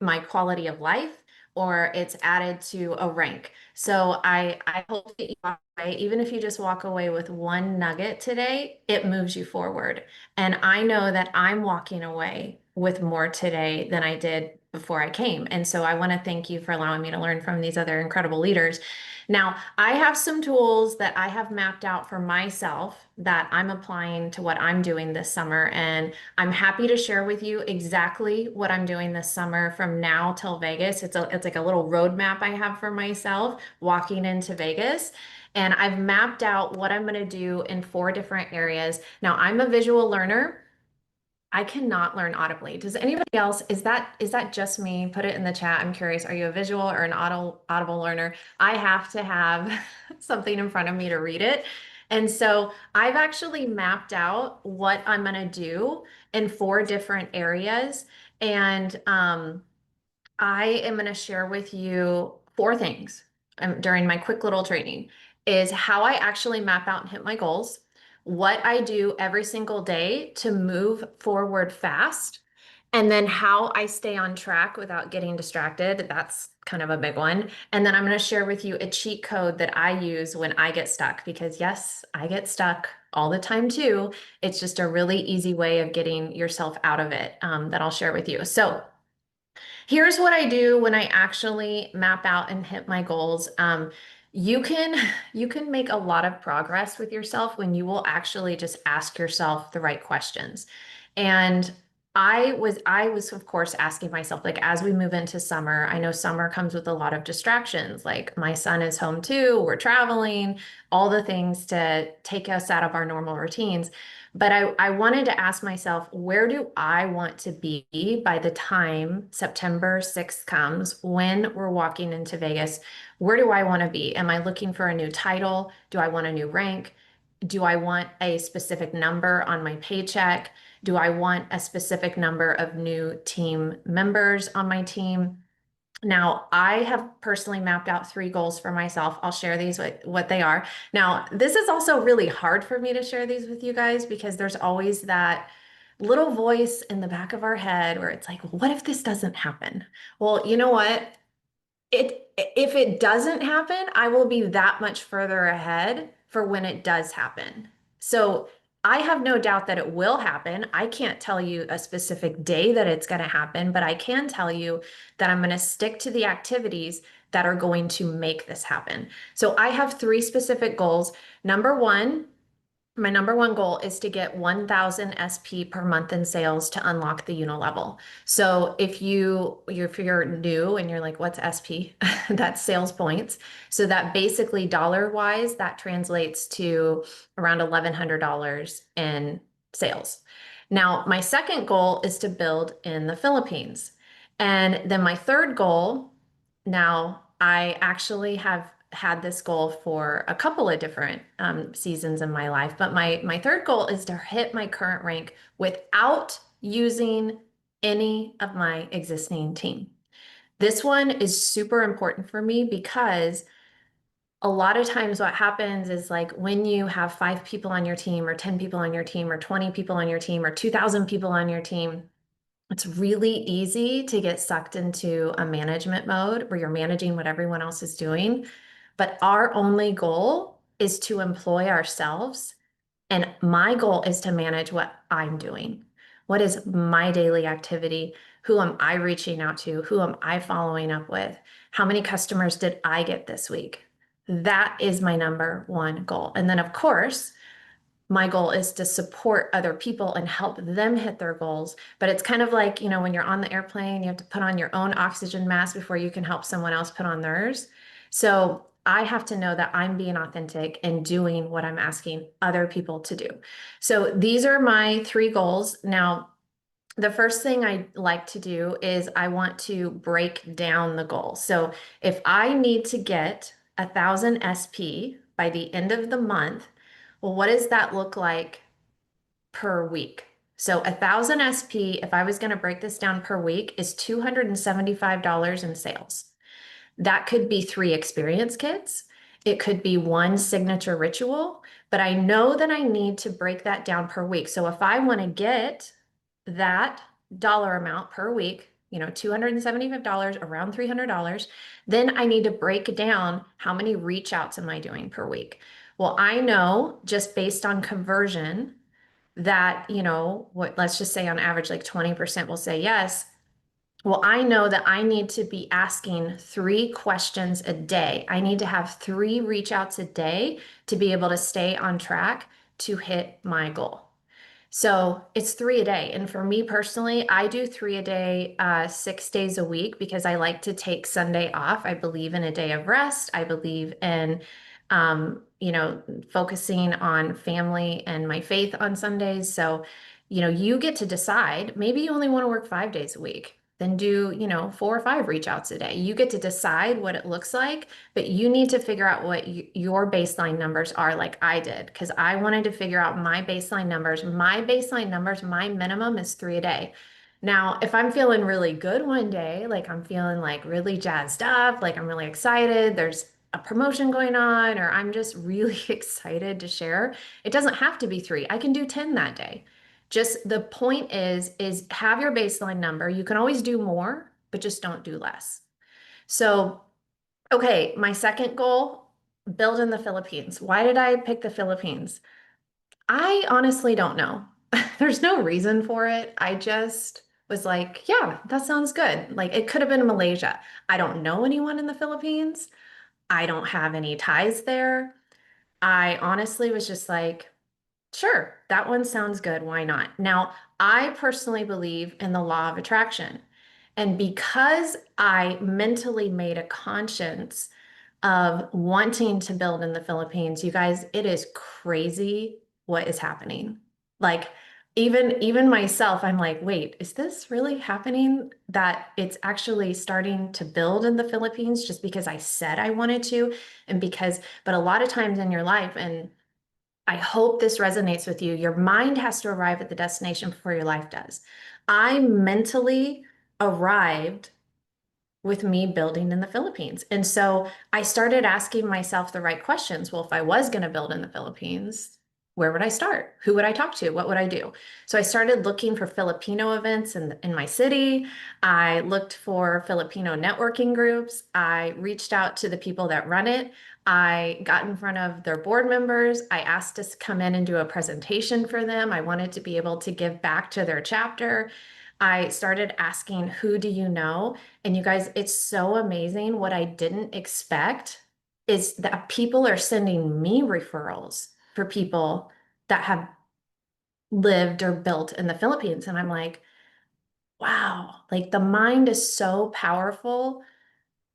my quality of life, or it's added to a rank. So I hope that you walk away, even if you just walk away with one nugget today, it moves you forward. And I know that I'm walking away with more today than I did before I came. And so I want to thank you for allowing me to learn from these other incredible leaders. Now, I have some tools that I have mapped out for myself that I'm applying to what I'm doing this summer. And I'm happy to share with you exactly what I'm doing this summer from now till Vegas. It's like a little roadmap I have for myself walking into Vegas. And I've mapped out what I'm going to do in 4 different areas. Now, I'm a visual learner. I cannot learn audibly. Does anybody else, is that just me? Put it in the chat. I'm curious. Are you a visual or an audible learner? I have to have something in front of me to read it. And so I've actually mapped out what I'm going to do in 4 different areas. And I am going to share with you 4 things during my quick little training is how I actually map out and hit my goals, what I do every single day to move forward fast, and then how I stay on track without getting distracted. That's kind of a big one. And then I'm going to share with you a cheat code that I use when I get stuck, because yes, I get stuck all the time too. It's just a really easy way of getting yourself out of it, that I'll share with you. So here's what I do when I actually map out and hit my goals. You can you can make a lot of progress with yourself when you will actually just ask yourself the right questions. And I was of course asking myself, like, as we move into summer, I know summer comes with a lot of distractions. Like, my son is home too, we're traveling, all the things to take us out of our normal routines. But I wanted to ask myself, where do I want to be by the time September 6th comes, when we're walking into Vegas? Where do I want to be? Am I looking for a new title? Do I want a new rank? Do I want a specific number on my paycheck? Do I want a specific number of new team members on my team? Now, I have personally mapped out 3 goals for myself. I'll share these what they are. Now, this is also really hard for me to share these with you guys because there's always that little voice in the back of our head where it's like, well, what if this doesn't happen? Well, you know what? If it doesn't happen, I will be that much further ahead for when it does happen. So I have no doubt that it will happen. I can't tell you a specific day that it's going to happen, but I can tell you that I'm going to stick to the activities that are going to make this happen. So I have 3 specific goals. My number one goal is to get 1,000 SP per month in sales to unlock the level. So if you're new and you're like, what's SP? That's sales points. So that basically dollar wise, that translates to around $1,100 in sales. Now, my second goal is to build in the Philippines. And then my third goal, now I actually have had this goal for a couple of different seasons in my life, but my third goal is to hit my current rank without using any of my existing team. This one is super important for me because a lot of times what happens is like when you have 5 people on your team or 10 people on your team or 20 people on your team or 2,000 people on your team, it's really easy to get sucked into a management mode where you're managing what everyone else is doing. But our only goal is to employ ourselves. And my goal is to manage what I'm doing. What is my daily activity? Who am I reaching out to? Who am I following up with? How many customers did I get this week? That is my number one goal. And then, of course, my goal is to support other people and help them hit their goals. But it's kind of like, when you're on the airplane, you have to put on your own oxygen mask before you can help someone else put on theirs. So I have to know that I'm being authentic and doing what I'm asking other people to do. So these are my 3 goals. Now, the first thing I like to do is I want to break down the goal. So if I need to get 1,000 SP by the end of the month, well, what does that look like per week? So 1,000 SP, if I was going to break this down per week, is $275 in sales. That could be 3 experience kits. It could be 1 signature ritual, but I know that I need to break that down per week. So if I want to get that dollar amount per week, $275, around $300, then I need to break down how many reach outs am I doing per week. Well, I know just based on conversion that, let's just say on average, like 20% will say yes. Well, I know that I need to be asking 3 questions a day. I need to have 3 reach outs a day to be able to stay on track to hit my goal. So it's 3 a day. And for me personally, I do 3 a day, 6 days a week because I like to take Sunday off. I believe in a day of rest. I believe in, focusing on family and my faith on Sundays. So, you get to decide, maybe you only want to work 5 days a week. Then do, 4 or 5 reach outs a day. You get to decide what it looks like, but you need to figure out what your baseline numbers are, like I did, because I wanted to figure out my baseline numbers. My baseline numbers, my minimum is 3 a day. Now, if I'm feeling really good one day, like I'm feeling like really jazzed up, like I'm really excited, there's a promotion going on, or I'm just really excited to share, it doesn't have to be 3. I can do 10 that day. Just the point is have your baseline number. You can always do more, but just don't do less. So, okay, my second goal, build in the Philippines. Why did I pick the Philippines? I honestly don't know. There's no reason for it. I just was like, yeah, that sounds good. Like it could have been Malaysia. I don't know anyone in the Philippines. I don't have any ties there. I honestly was just like, sure, that one sounds good. Why not? Now, I personally believe in the law of attraction. And because I mentally made a conscience of wanting to build in the Philippines, you guys, it is crazy what is happening. Like even myself, I'm like, wait, is this really happening that it's actually starting to build in the Philippines just because I said I wanted to and but a lot of times in your life, and I hope this resonates with you. Your mind has to arrive at the destination before your life does. I mentally arrived with me building in the Philippines. And so I started asking myself the right questions. Well, if I was going to build in the Philippines, where would I start? Who would I talk to? What would I do? So I started looking for Filipino events in my city. I looked for Filipino networking groups. I reached out to the people that run it. I got in front of their board members. I asked us to come in and do a presentation for them. I wanted to be able to give back to their chapter. I started asking, who do you know? And you guys, it's so amazing. What I didn't expect is that people are sending me referrals for people that have lived or built in the Philippines. And I'm like, wow, like the mind is so powerful.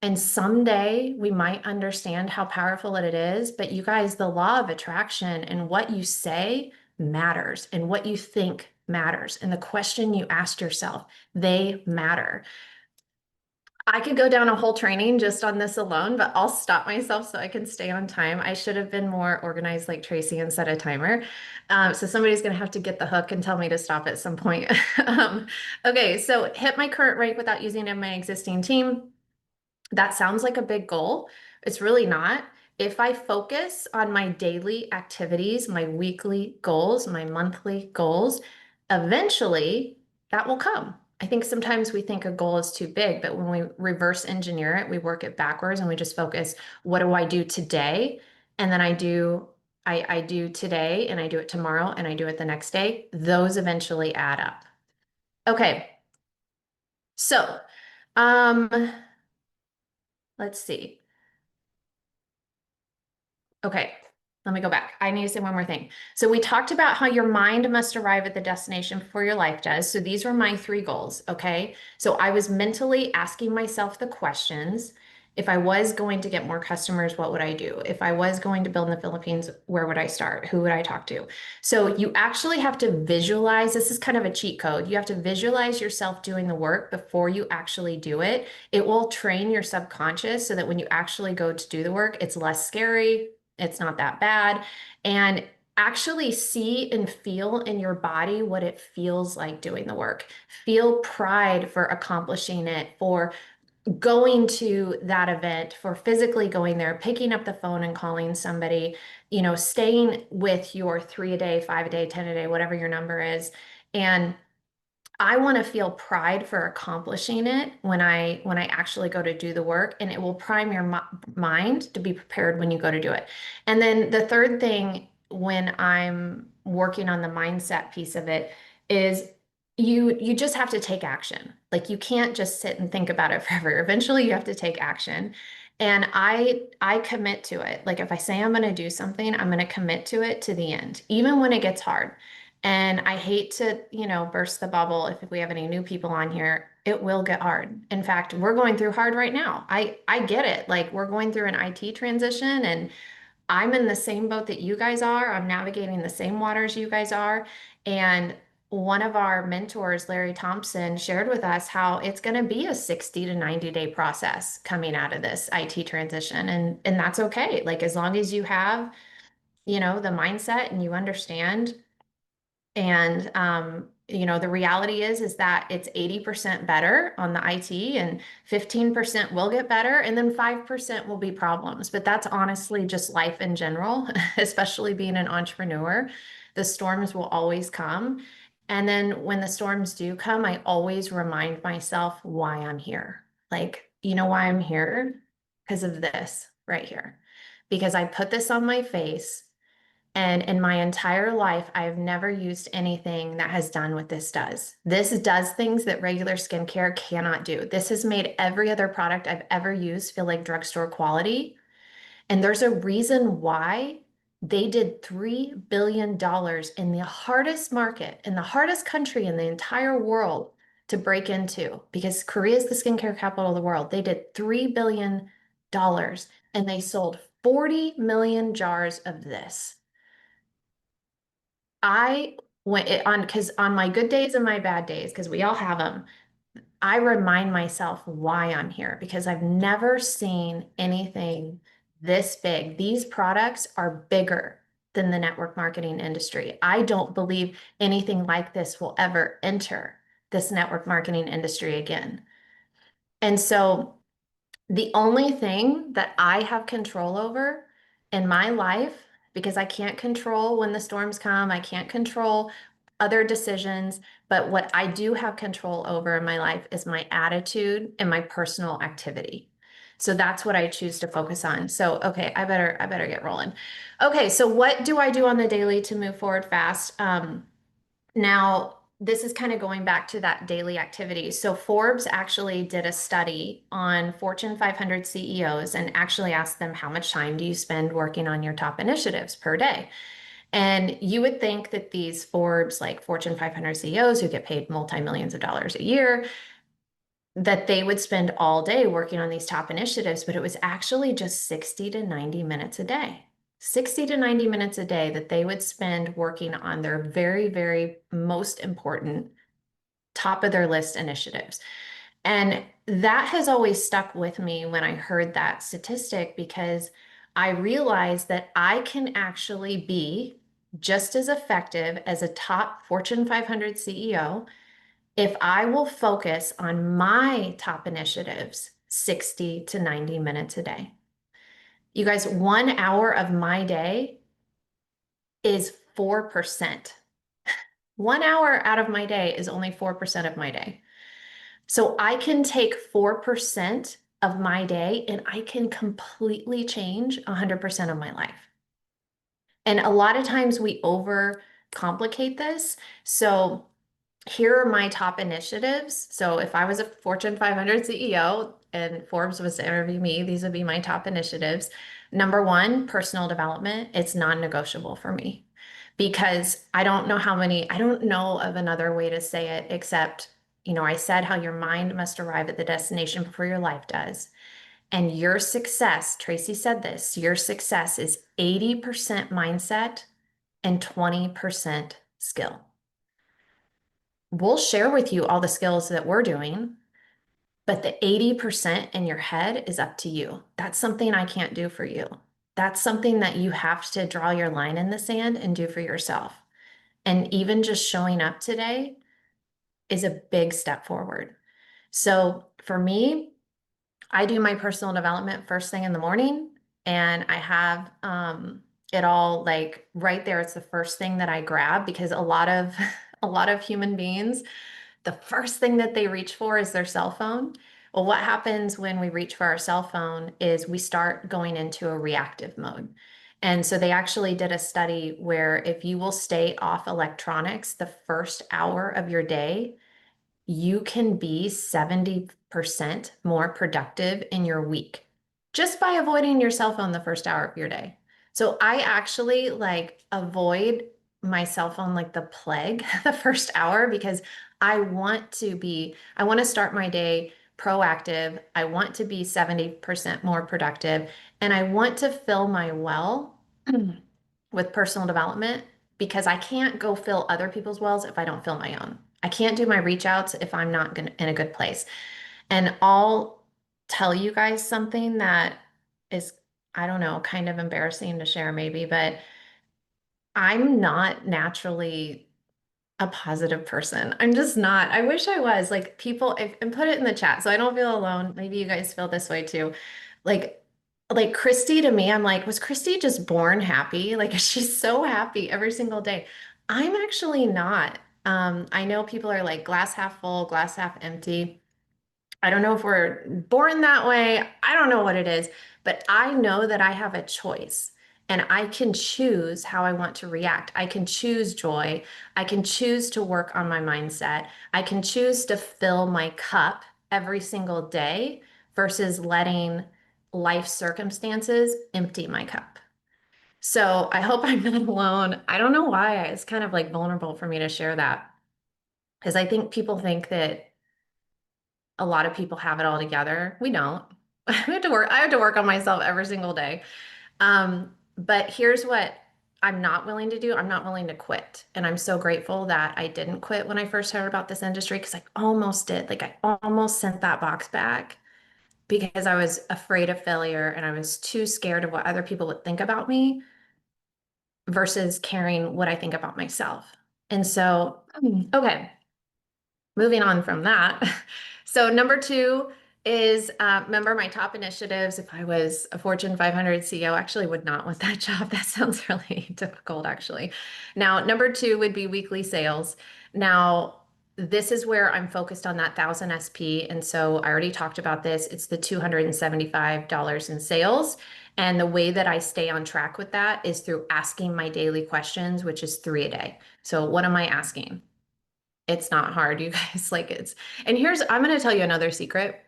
And someday we might understand how powerful it is. But you guys, the law of attraction and what you say matters, and what you think matters. And the question you ask yourself, they matter. I could go down a whole training just on this alone, but I'll stop myself so I can stay on time. I should have been more organized like Tracy and set a timer. So somebody's going to have to get the hook and tell me to stop at some point. Okay, so hit my current rank without using my existing team. That sounds like a big goal. It's really not. If I focus on my daily activities, my weekly goals, my monthly goals, eventually that will come. I think sometimes we think a goal is too big, but when we reverse engineer it, we work it backwards and we just focus, what do I do today? And then I do today, and I do it tomorrow, and I do it the next day. Those eventually add up. Okay. So, let's see. Okay, let me go back. I need to say one more thing. So we talked about how your mind must arrive at the destination before your life does. So these were my 3 goals, okay? So I was mentally asking myself the questions. If I was going to get more customers, what would I do? If I was going to build in the Philippines, where would I start? Who would I talk to? So you actually have to visualize. This is kind of a cheat code. You have to visualize yourself doing the work before you actually do it. It will train your subconscious so that when you actually go to do the work, it's less scary. It's not that bad. And actually see and feel in your body what it feels like doing the work. Feel pride for accomplishing it, for going to that event, for physically going there, picking up the phone and calling somebody, staying with your 3 a day, 5 a day, 10 a day, whatever your number is. And I want to feel pride for accomplishing it when I actually go to do the work, and it will prime your mind to be prepared when you go to do it. And then the third thing, when I'm working on the mindset piece of it, is you just have to take action. Like, you can't just sit and think about it forever. Eventually you have to take action. And I commit to it. Like, if I say I'm going to do something, I'm going to commit to it to the end, even when it gets hard. And I hate to, burst the bubble. If we have any new people on here, it will get hard. In fact, we're going through hard right now. I get it. Like, we're going through an IT transition, and I'm in the same boat that you guys are. I'm navigating the same waters you guys are. And one of our mentors, Larry Thompson, shared with us how it's going to be a 60 to 90-day process coming out of this IT transition. And that's okay. Like, as long as you have, the mindset and you understand. And the reality is that it's 80% better on the IT, and 15% will get better, and then 5% will be problems. But that's honestly just life in general, especially being an entrepreneur. The storms will always come. And then when the storms do come, I always remind myself why I'm here. Like, why I'm here? Because of this right here. Because I put this on my face. And in my entire life, I've never used anything that has done what this does. This does things that regular skincare cannot do. This has made every other product I've ever used feel like drugstore quality. And there's a reason why they did $3 billion in the hardest market, in the hardest country in the entire world to break into, because Korea is the skincare capital of the world. They did $3 billion, and they sold 40 million jars of this. I went because on my good days and my bad days, because we all have them, I remind myself why I'm here, because I've never seen anything this big. These products are bigger than the network marketing industry. I don't believe anything like this will ever enter this network marketing industry again. And so The only thing that I have control over in my life, because I can't control when the storms come, I can't control other decisions, but what I do have control over in my life is my attitude and my personal activity. So that's what I choose to focus on. So, okay, I better get rolling. Okay, so what do I do on the daily to move forward fast? Now, this is kind of going back to that daily activity. So Forbes actually did a study on Fortune 500 CEOs and actually asked them, how much time do you spend working on your top initiatives per day? And you would think that these Forbes, like Fortune 500 CEOs who get paid multi-millions of dollars a year, that they would spend all day working on these top initiatives, but it was actually just 60 to 90 minutes a day. 60 to 90 minutes a day that they would spend working on their very, very most important top of their list initiatives. And that has always stuck with me when I heard that statistic, because I realized that I can actually be just as effective as a top Fortune 500 CEO if I will focus on my top initiatives 60 to 90 minutes a day. You guys, 1 hour of my day is 4%. 1 hour out of my day is only 4% of my day. So I can take 4% of my day and I can completely change 100% of my life. And a lot of times we overcomplicate this. So here are my top initiatives. So if I was a Fortune 500 CEO and Forbes was to interview me, these would be my top initiatives. Number one, personal development. It's non-negotiable for me because I don't know of another way to say it except, I said how your mind must arrive at the destination before your life does. And your success, Tracy said this, your success is 80% mindset and 20% skill. We'll share with you all the skills that we're doing, but the 80% in your head is up to you. That's something I can't do for you. That's something that you have to draw your line in the sand and do for yourself. And even just showing up today is a big step forward. So for me, I do my personal development first thing in the morning, and I have it all like right there. It's the first thing that I grab because a lot of a lot of human beings, the first thing that they reach for is their cell phone. Well, what happens when we reach for our cell phone is we start going into a reactive mode. And so they actually did a study where if you will stay off electronics the first hour of your day, you can be 70% more productive in your week just by avoiding your cell phone the first hour of your day. So I actually like avoid my cell phone like the plague the first hour because I want to start my day proactive. I want to be 70% more productive, and I want to fill my well with personal development because I can't go fill other people's wells if I don't fill my own. I can't do my reach outs if I'm not in a good place. And I'll tell you guys something that is, I don't know, kind of embarrassing to share maybe, but I'm not naturally a positive person. I'm just not. I wish I was. Like people, and put it in the chat so I don't feel alone. Maybe you guys feel this way too. Like like Christy to me, I'm like, was Christy just born happy? Like she's so happy every single day. I'm actually not. I know people are like glass half full, glass half empty. I don't know if we're born that way. I don't know what it is, but I know that I have a choice and I can choose how I want to react. I can choose joy. I can choose to work on my mindset. I can choose to fill my cup every single day versus letting life circumstances empty my cup. So I hope I'm not alone. I don't know why it's kind of like vulnerable for me to share that because I think people think that a lot of people have it all together. We don't. I have to work on myself every single day. But here's what I'm not willing to do. I'm not willing to quit. And I'm so grateful that I didn't quit when I first heard about this industry because I almost did. Like I almost sent that box back because I was afraid of failure and I was too scared of what other people would think about me versus caring what I think about myself. And so, okay, moving on from that. So number two, is remember my top initiatives. If I was a Fortune 500 CEO, actually would not want that job. That sounds really difficult, actually. Now, number two would be weekly sales. Now, this is where I'm focused on that 1,000 SP. And so I already talked about this. It's the $275 in sales. And the way that I stay on track with that is through asking my daily questions, which is 3 a day. So what am I asking? It's not hard, you guys. And I'm going to tell you another secret.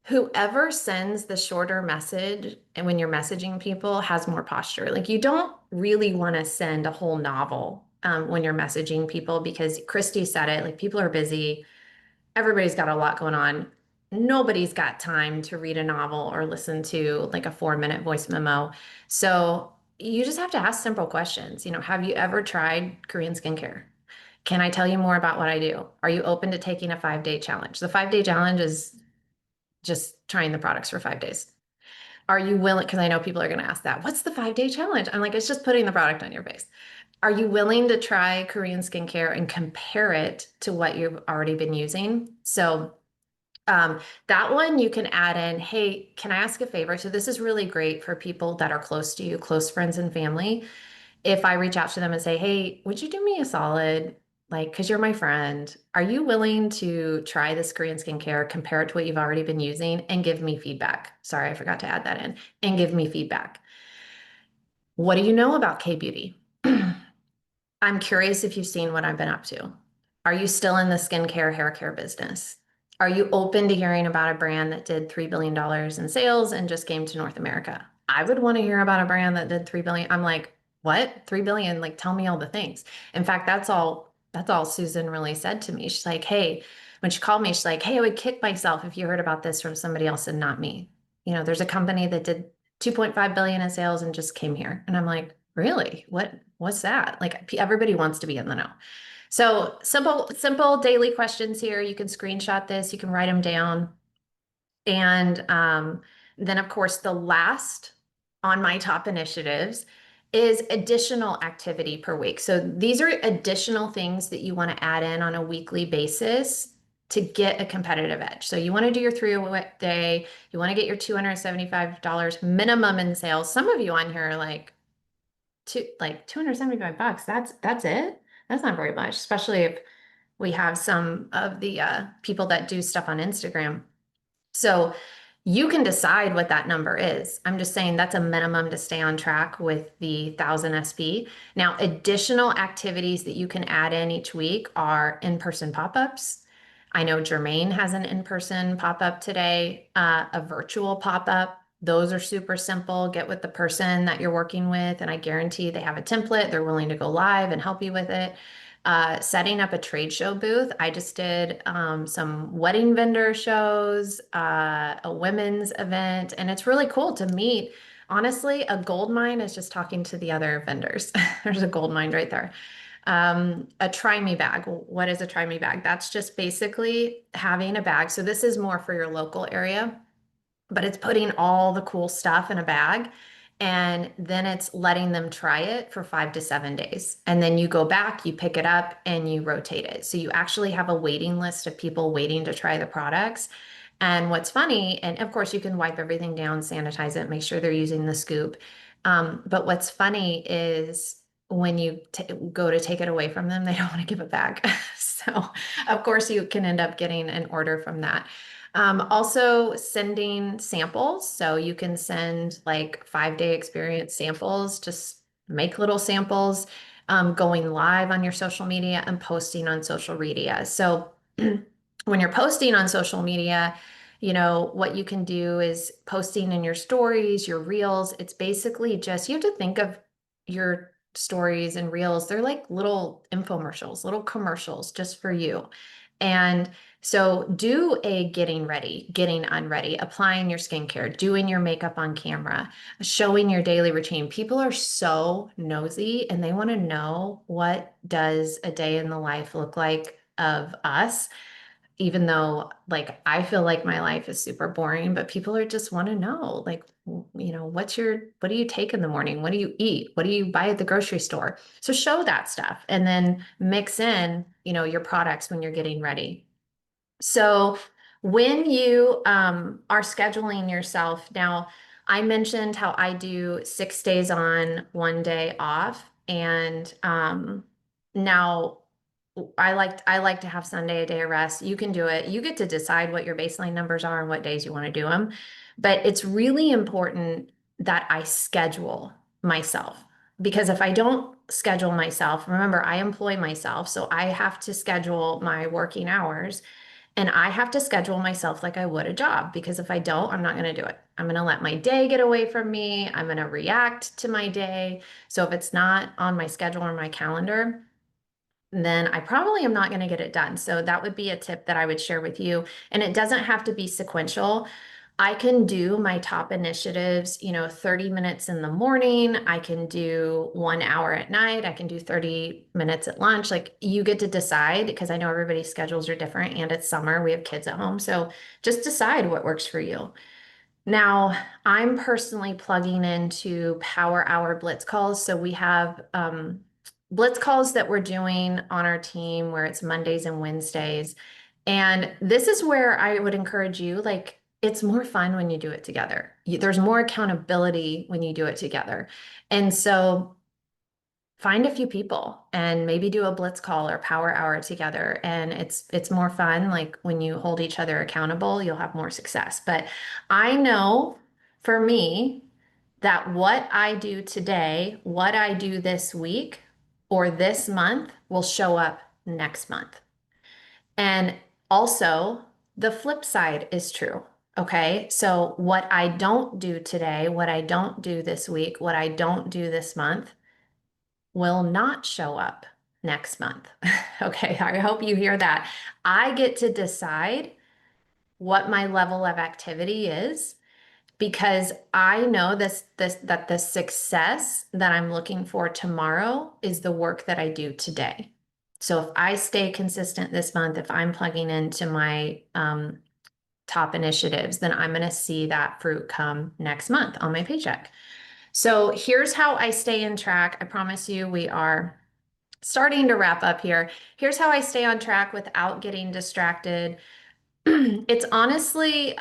Whoever sends the shorter message and when you're messaging people has more posture. Like you don't really want to send a whole novel when you're messaging people because Christy said it, like people are busy. Everybody's got a lot going on. Nobody's got time to read a novel or listen to like a 4-minute voice memo. So you just have to ask simple questions. Have you ever tried Korean skincare? Can I tell you more about what I do? Are you open to taking a 5-day challenge? The 5-day challenge is just trying the products for 5 days. Are you willing? Because I know people are going to ask that. What's the 5-day challenge? I'm like, it's just putting the product on your face. Are you willing to try Korean skincare and compare it to what you've already been using? So that one you can add in, hey, can I ask a favor? So this is really great for people that are close to you, close friends and family. If I reach out to them and say, hey, would you do me a solid? Like, because you're my friend, are you willing to try this Korean skincare, compare it to what you've already been using, and give me feedback? Sorry, I forgot to add that in. And give me feedback. What do you know about K-Beauty? I'm curious if you've seen what I've been up to. Are you still in the skincare, hair care business? Are you open to hearing about a brand that did $3 billion in sales and just came to North America? I would want to hear about a brand that did 3 billion. I'm like, what? 3 billion? Like, tell me all the things. In fact, that's all Susan really said to me. She's like, hey, when she called me, she's like, hey, I would kick myself if you heard about this from somebody else and not me. There's a company that did 2.5 billion in sales and just came here. And I'm like, really? What's that? Like everybody wants to be in the know. So simple daily questions here. You can screenshot this, you can write them down. And then of course, the last on my top initiatives is additional activity per week. So these are additional things that you want to add in on a weekly basis to get a competitive edge. So you want to do your 3 a day, you want to get your $275 minimum in sales. Some of you on here are like, $275. That's it. That's not very much, especially if we have some of the people that do stuff on Instagram. So you can decide what that number is. I'm just saying that's a minimum to stay on track with the 1,000 SP. Now, additional activities that you can add in each week are in-person pop-ups. I know Jermaine has an in-person pop-up today, a virtual pop-up. Those are super simple. Get with the person that you're working with, and I guarantee they have a template. They're willing to go live and help you with it. Setting up a trade show booth. I just did some wedding vendor shows, a women's event, and it's really cool to meet. Honestly, a gold mine is just talking to the other vendors. There's a gold mine right there. A try me bag. What is a try me bag? That's just basically having a bag. So this is more for your local area, but it's putting all the cool stuff in a bag. And then it's letting them try it for 5 to 7 days. And then you go back, you pick it up and you rotate it. So you actually have a waiting list of people waiting to try the products. And what's funny, and of course you can wipe everything down, sanitize it, make sure they're using the scoop. But what's funny is when you go to take it away from them, they don't want to give it back. So of course you can end up getting an order from that. Also sending samples. So you can send like 5-day experience samples, just make little samples, going live on your social media and posting on social media. So when you're posting on social media, what you can do is posting in your stories, your reels. It's basically just, you have to think of your stories and reels. They're like little infomercials, little commercials just for you. And so do a getting ready, getting unready, applying your skincare, doing your makeup on camera, showing your daily routine. People are so nosy and they want to know, what does a day in the life look like of us? Even though like I feel like my life is super boring, but people are just want to know, like, what do you take in the morning? What do you eat? What do you buy at the grocery store? So show that stuff and then mix in, your products when you're getting ready. So When you are scheduling yourself, now I mentioned how I do 6 days on, 1 day off, and now I like to have Sunday a day of rest. You can do it. You get to decide what your baseline numbers are and what days you want to do them, but it's really important that I schedule myself, because if I don't schedule myself, remember I employ myself, so I have to schedule my working hours. And I have to schedule myself like I would a job, because if I don't, I'm not going to do it. I'm going to let my day get away from me. I'm going to react to my day. So if it's not on my schedule or my calendar, then I probably am not going to get it done. So that would be a tip that I would share with you. And it doesn't have to be sequential. I can do my top initiatives, 30 minutes in the morning. I can do 1 hour at night. I can do 30 minutes at lunch. Like, you get to decide, because I know everybody's schedules are different and it's summer. We have kids at home. So just decide what works for you. Now, I'm personally plugging into Power Hour Blitz calls. So we have Blitz calls that we're doing on our team where it's Mondays and Wednesdays. And this is where I would encourage you, like, it's more fun when you do it together. There's more accountability when you do it together. And so find a few people and maybe do a blitz call or power hour together, and it's more fun. Like, when you hold each other accountable, you'll have more success. But I know for me that what I do today, what I do this week or this month, will show up next month. And also, the flip side is true. Okay, so what I don't do today, what I don't do this week, what I don't do this month will not show up next month. Okay, I hope you hear that. I get to decide what my level of activity is, because I know that the success that I'm looking for tomorrow is the work that I do today. So if I stay consistent this month, if I'm plugging into my top initiatives, then I'm going to see that fruit come next month on my paycheck. So here's how I stay in track. I promise you, we are starting to wrap up here. Here's how I stay on track without getting distracted. It's honestly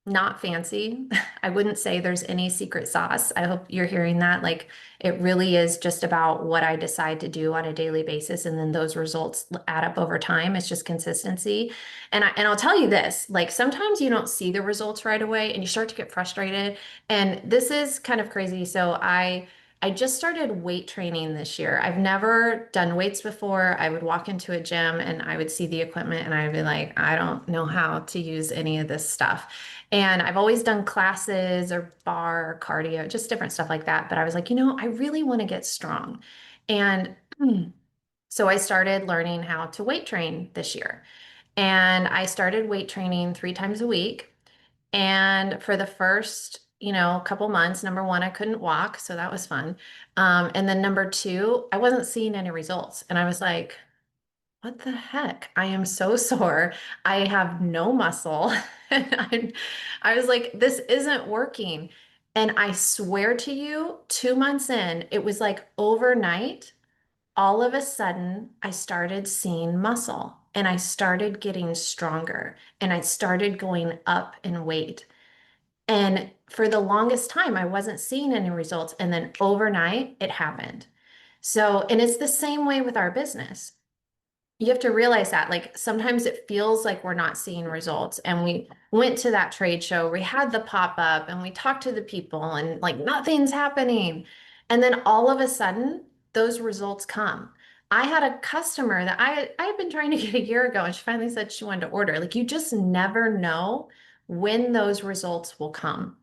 not fancy. I wouldn't say there's any secret sauce. I hope you're hearing that. Like, it really is just about what I decide to do on a daily basis, and then those results add up over time. It's just consistency. And I'll tell you this, like, sometimes you don't see the results right away and you start to get frustrated. And this is kind of crazy. So I just started weight training this year. I've never done weights before. I would walk into a gym and I would see the equipment and I'd be like, I don't know how to use any of this stuff. And I've always done classes or bar or cardio, just different stuff like that. But I was like, I really want to get strong. And so I started learning how to weight train this year. And I started weight training 3 times a week. And for the first, couple months, number one, I couldn't walk, so that was fun. And then number two, I wasn't seeing any results. And I was like, what the heck? I am so sore. I have no muscle. And I was like, this isn't working. And I swear to you, 2 months in, it was like overnight, all of a sudden, I started seeing muscle and I started getting stronger and I started going up in weight. And for the longest time, I wasn't seeing any results. And then overnight, it happened. So, and it's the same way with our business. You have to realize that, like, sometimes it feels like we're not seeing results. And we went to that trade show, we had the pop-up and we talked to the people and like nothing's happening. And then all of a sudden, those results come. I had a customer that I had been trying to get a year ago, and she finally said she wanted to order. Like, you just never know when those results will come.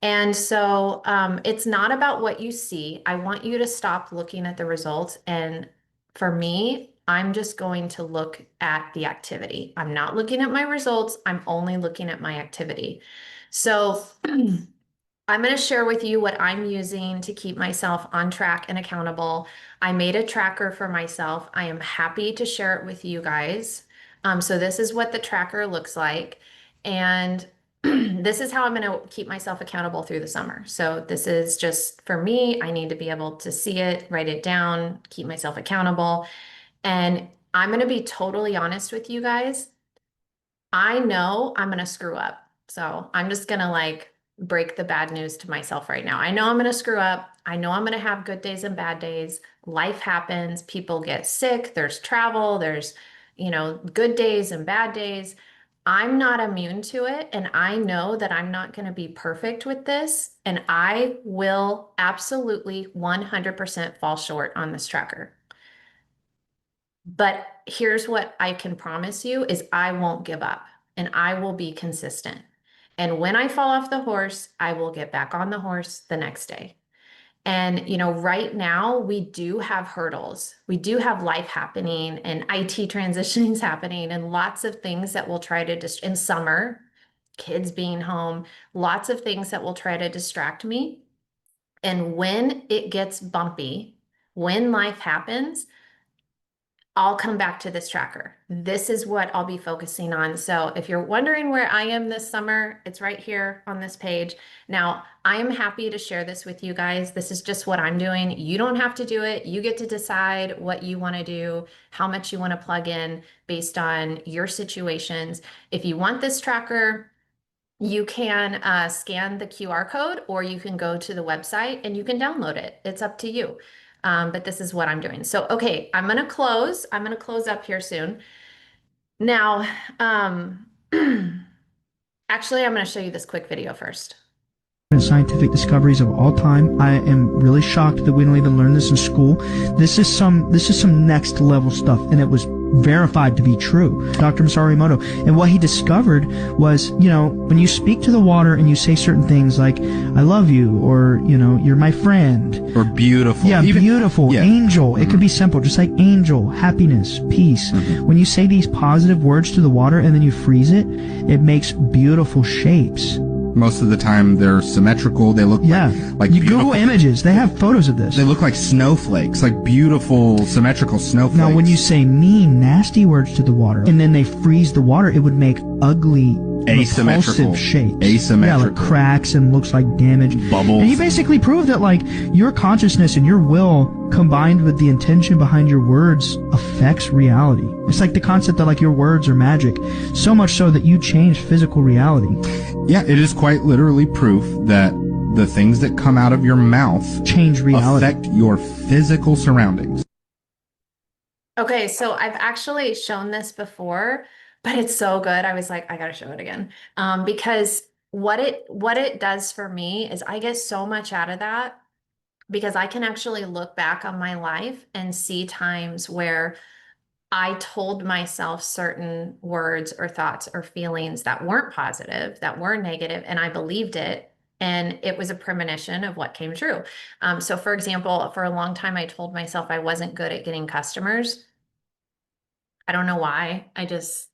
And so it's not about what you see. I want you to stop looking at the results. And for me, I'm just going to look at the activity. I'm not looking at my results. I'm only looking at my activity. So I'm going to share with you what I'm using to keep myself on track and accountable. I made a tracker for myself. I am happy to share it with you guys. So this is what the tracker looks like. And this is how I'm going to keep myself accountable through the summer. So this is just for me. I need to be able to see it, write it down, keep myself accountable. And I'm going to be totally honest with you guys. I know I'm going to screw up. So I'm just going to like break the bad news to myself right now. I know I'm going to screw up. I know I'm going to have good days and bad days. Life happens. People get sick. There's travel. There's, good days and bad days. I'm not immune to it. And I know that I'm not going to be perfect with this. And I will absolutely 100% fall short on this tracker. But here's what I can promise you is I won't give up and I will be consistent. And when I fall off the horse, I will get back on the horse the next day. And, right now we do have hurdles. We do have life happening and IT transitions happening and lots of things that will try to in summer, kids being home, lots of things that will try to distract me. And when it gets bumpy, when life happens, I'll come back to this tracker. This is what I'll be focusing on. So if you're wondering where I am this summer, it's right here on this page. Now, I am happy to share this with you guys. This is just what I'm doing. You don't have to do it. You get to decide what you want to do, how much you want to plug in based on your situations. If you want this tracker, you can scan the QR code or you can go to the website and you can download it. It's up to you. But this is what I'm doing. So, okay, I'm going to close. I'm going to close up here soon. Now, actually, I'm going to show you this quick video first. Scientific discoveries of all time. I am really shocked that we don't even learn this in school. This is some next level stuff, and it was verified to be true. Dr. Masaru Emoto, and what he discovered was, when you speak to the water and you say certain things like, I love you, or, you're my friend. Or beautiful. Yeah, beautiful, yeah. Angel. It could be simple, just like angel, happiness, peace. When you say these positive words to the water and then you freeze it, it makes beautiful shapes. Most of the time they're symmetrical. They look like you Google images. They have photos of this. They look like snowflakes, like beautiful symmetrical snowflakes. Now, when you say mean, nasty words to the water, and then they freeze the water, it would make ugly, asymmetrical shapes. Asymmetrical. Yeah, like cracks and looks like damage. Bubbles. And you basically prove that, like, your consciousness and your will combined with the intention behind your words affects reality. It's like the concept that, like, your words are magic. So much so that you change physical reality. Yeah, it is quite literally proof that the things that come out of your mouth change reality, affect your physical surroundings. Okay, so I've actually shown this before, but it's so good. I was like, I gotta show it again. Because what it does for me is I get so much out of that because I can actually look back on my life and see times where I told myself certain words or thoughts or feelings that weren't positive, that were negative, and I believed it. And it was a premonition of what came true. So for example, for a long time, I told myself I wasn't good at getting customers. I don't know why. I just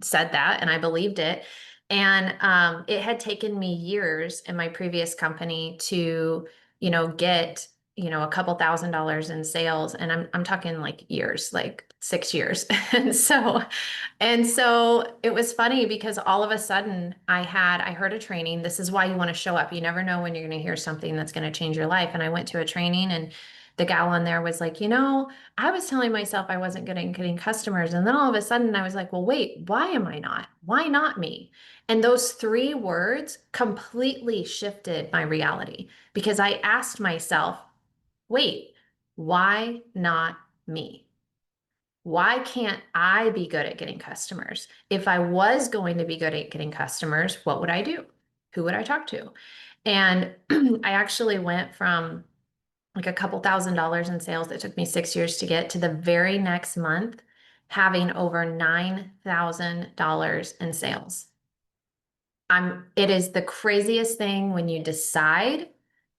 said that and I believed it. And it had taken me years in my previous company to, get, a couple $1,000s in sales. And I'm talking like years, like 6 years. And so it was funny because all of a sudden I heard a training. This is why you want to show up. You never know when you're going to hear something that's going to change your life. And I went to a training and the gal on there was like, I was telling myself I wasn't good at getting customers. And then all of a sudden I was like, well, wait, why am I not? Why not me? And those 3 words completely shifted my reality because I asked myself, wait, why not me? Why can't I be good at getting customers? If I was going to be good at getting customers, what would I do? Who would I talk to? And I actually went from like a couple $1,000s in sales that took me 6 years to get to the very next month having over $9,000 in sales. It is the craziest thing when you decide,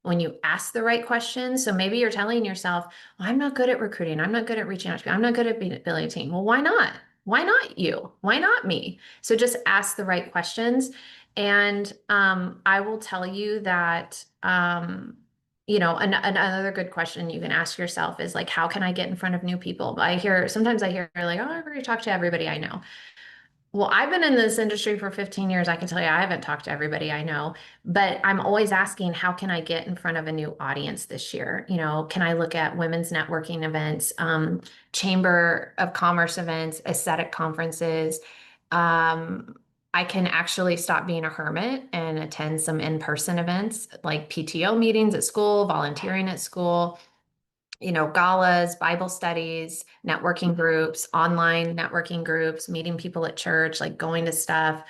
when you ask the right questions. So maybe you're telling yourself, well, I'm not good at recruiting. I'm not good at reaching out to people. I'm not good at building a team. Well, why not? Why not you? Why not me? So just ask the right questions. And I will tell you that another good question you can ask yourself is like, how can I get in front of new people? Sometimes I hear like, oh, I've already talked to everybody I know. Well, I've been in this industry for 15 years. I can tell you I haven't talked to everybody I know, but I'm always asking, how can I get in front of a new audience this year? Can I look at women's networking events, chamber of commerce events, aesthetic conferences, I can actually stop being a hermit and attend some in-person events like PTO meetings at school, volunteering at school, galas, Bible studies, networking groups, online networking groups, meeting people at church, like going to stuff.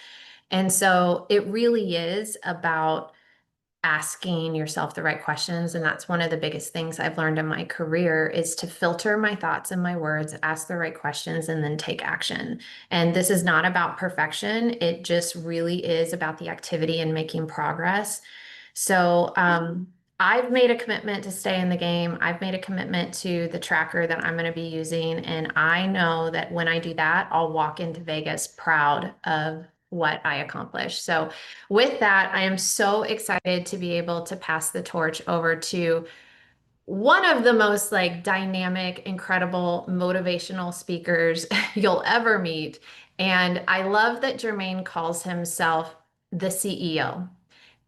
And so it really is about asking yourself the right questions. And that's one of the biggest things I've learned in my career is to filter my thoughts and my words, ask the right questions, and then take action. And this is not about perfection. It just really is about the activity and making progress. So, I've made a commitment to stay in the game. I've made a commitment to the tracker that I'm going to be using. And I know that when I do that, I'll walk into Vegas proud of what I accomplished. So with that, I am so excited to be able to pass the torch over to one of the most like dynamic, incredible, motivational speakers you'll ever meet. And I love that Jermaine calls himself the CEO,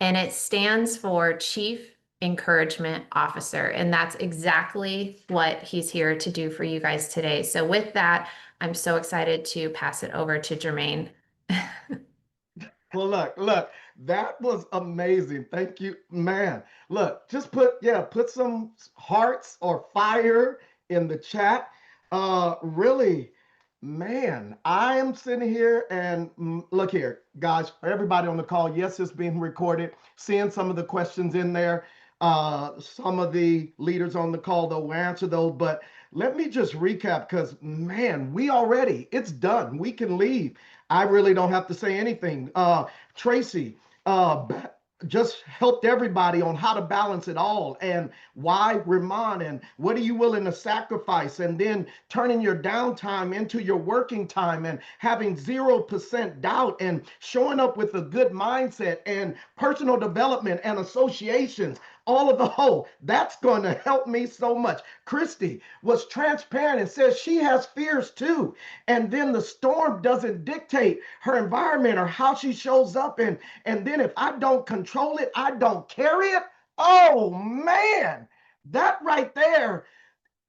and it stands for Chief Encouragement Officer. And that's exactly what he's here to do for you guys today. So with that, I'm so excited to pass it over to Jermaine. Well, look, that was amazing. Thank you, man. Look, just put some hearts or fire in the chat. Really, man, I am sitting here and look here, guys, everybody on the call. Yes, it's being recorded. Seeing some of the questions in there. Some of the leaders on the call, they'll answer those. But let me just recap because, man, it's done. We can leave. I really don't have to say anything. Tracy just helped everybody on how to balance it all and why Ramon and what are you willing to sacrifice, and then turning your downtime into your working time and having 0% doubt and showing up with a good mindset and personal development and associations. All of the whole, that's going to help me so much. Christy was transparent and says she has fears too. And then the storm doesn't dictate her environment or how she shows up. And then if I don't control it, I don't carry it. Oh man, that right there,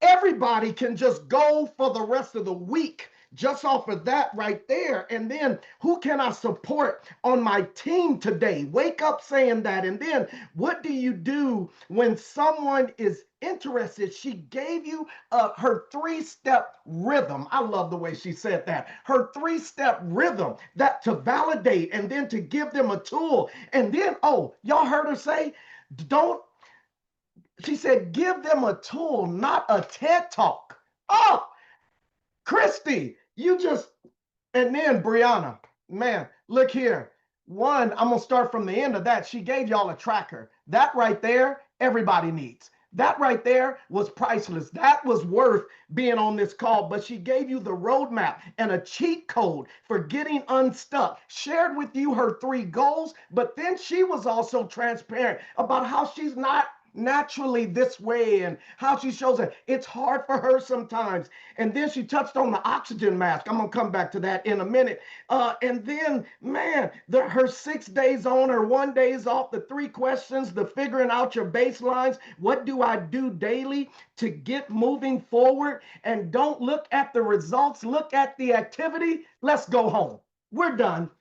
everybody can just go for the rest of the week just off of that right there. And then who can I support on my team today? Wake up saying that. And then what do you do when someone is interested? She gave you her 3-step rhythm. I love the way she said that. Her 3-step rhythm, that to validate and then to give them a tool. And then, oh, y'all heard her say, don't, she said, give them a tool, not a TED talk. Oh, Christy, and then Brianna, man, look here. One, I'm going to start from the end of that. She gave y'all a tracker. That right there, everybody needs. That right there was priceless. That was worth being on this call. But she gave you the roadmap and a cheat code for getting unstuck. Shared with you her 3 goals, but then she was also transparent about how she's not naturally this way and how she shows it. It's hard for her sometimes. And then she touched on the oxygen mask. I'm going to come back to that in a minute. And then, man, her 6 days on, her 1 days off, the 3 questions, the figuring out your baselines. What do I do daily to get moving forward? And don't look at the results, look at the activity. Let's go home. We're done.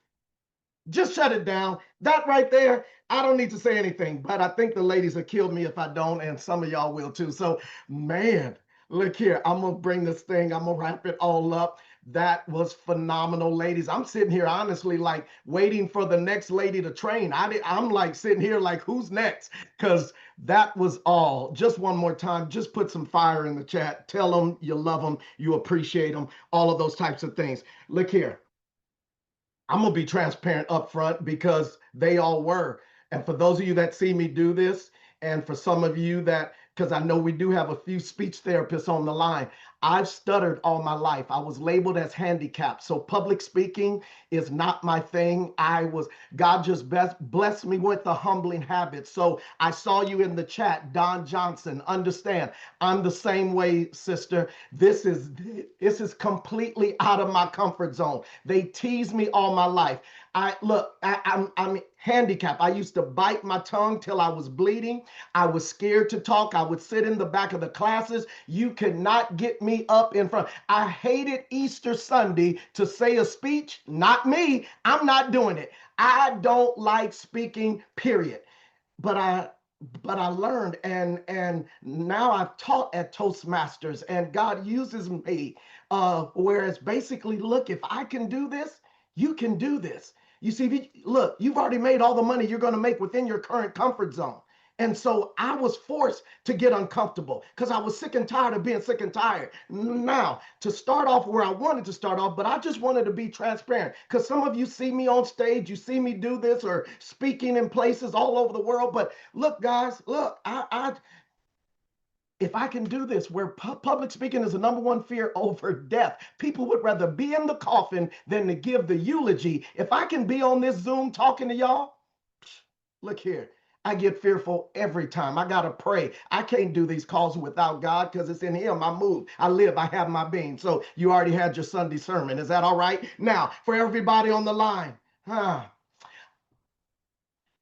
Just shut it down. That right there, I don't need to say anything, but I think the ladies will kill me if I don't, and some of y'all will too. So, man, look here. I'm going to bring this thing. I'm going to wrap it all up. That was phenomenal, ladies. I'm sitting here honestly like waiting for the next lady to train. I'm like sitting here like, who's next? Because that was all. Just one more time, just put some fire in the chat. Tell them you love them, you appreciate them, all of those types of things. Look here. I'm going to be transparent up front because they all were. And for those of you that see me do this, and for some of you that, because I know we do have a few speech therapists on the line, I've stuttered all my life. I was labeled as handicapped. So public speaking is not my thing. God just blessed me with the humbling habit. So I saw you in the chat, Don Johnson. Understand, I'm the same way, sister. This is completely out of my comfort zone. They tease me all my life. I'm handicapped. I used to bite my tongue till I was bleeding. I was scared to talk. I would sit in the back of the classes. You could not get me me up in front. I hated Easter Sunday to say a speech. Not me. I'm not doing it. I don't like speaking, period. But I learned, and now I've taught at Toastmasters, and God uses me. Whereas basically, look, if I can do this, you can do this. You see, look, you've already made all the money you're going to make within your current comfort zone. And so I was forced to get uncomfortable because I was sick and tired of being sick and tired. Now, to start off where I wanted to start off, but I just wanted to be transparent because some of you see me on stage, you see me do this or speaking in places all over the world. But look, guys, look, if I can do this, where public speaking is the #1 fear over death, people would rather be in the coffin than to give the eulogy. If I can be on this Zoom talking to y'all, look here. I get fearful every time. I got to pray. I can't do these calls without God because it's in Him. I move, I live, I have my being. So you already had your Sunday sermon. Is that all right? Now, for everybody on the line, I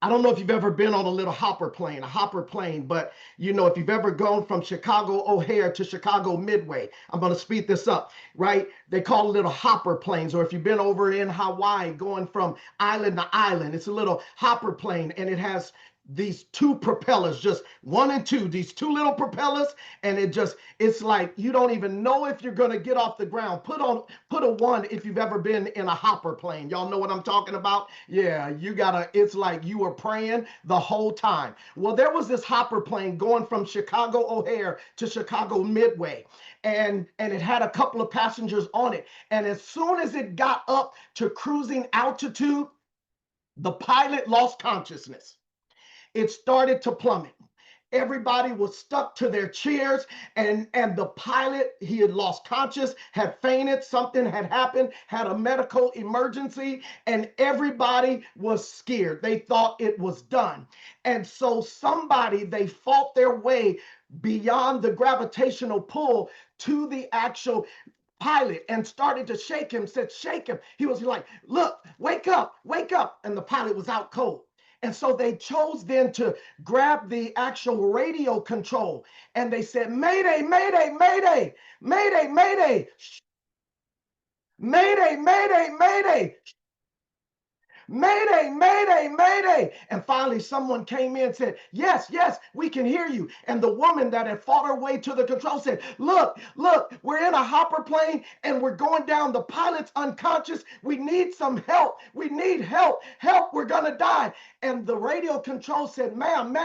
don't know if you've ever been on a little hopper plane, but you know, if you've ever gone from Chicago O'Hare to Chicago Midway, I'm going to speed this up, right? They call it little hopper planes. Or if you've been over in Hawaii going from island to island, it's a little hopper plane, and it has these two propellers, just 1 and 2, these two little propellers, and it's like you don't even know if you're going to get off the ground. Put a 1 if you've ever been in a hopper plane. Y'all know what I'm talking about? Yeah, it's like you were praying the whole time. Well, there was this hopper plane going from Chicago O'Hare to Chicago Midway, and it had a couple of passengers on it. And as soon as it got up to cruising altitude, the pilot lost consciousness. It started to plummet. Everybody was stuck to their chairs, and the pilot, he had lost conscious, had fainted, something had happened, had a medical emergency, and everybody was scared. They thought it was done. And so they fought their way beyond the gravitational pull to the actual pilot and started to shake him, said, shake him. He was like, look, wake up, wake up. And the pilot was out cold. And so they chose then to grab the actual radio control, and they said, Mayday, Mayday, Mayday, Mayday, Mayday, Mayday, Mayday, Mayday, Mayday, Mayday, Mayday. And finally someone came in and said, yes, yes, we can hear you. And the woman that had fought her way to the control said, look, we're in a hopper plane and we're going down. The pilot's unconscious. We need some help. We need help. Help, we're gonna die. And the radio control said, ma'am,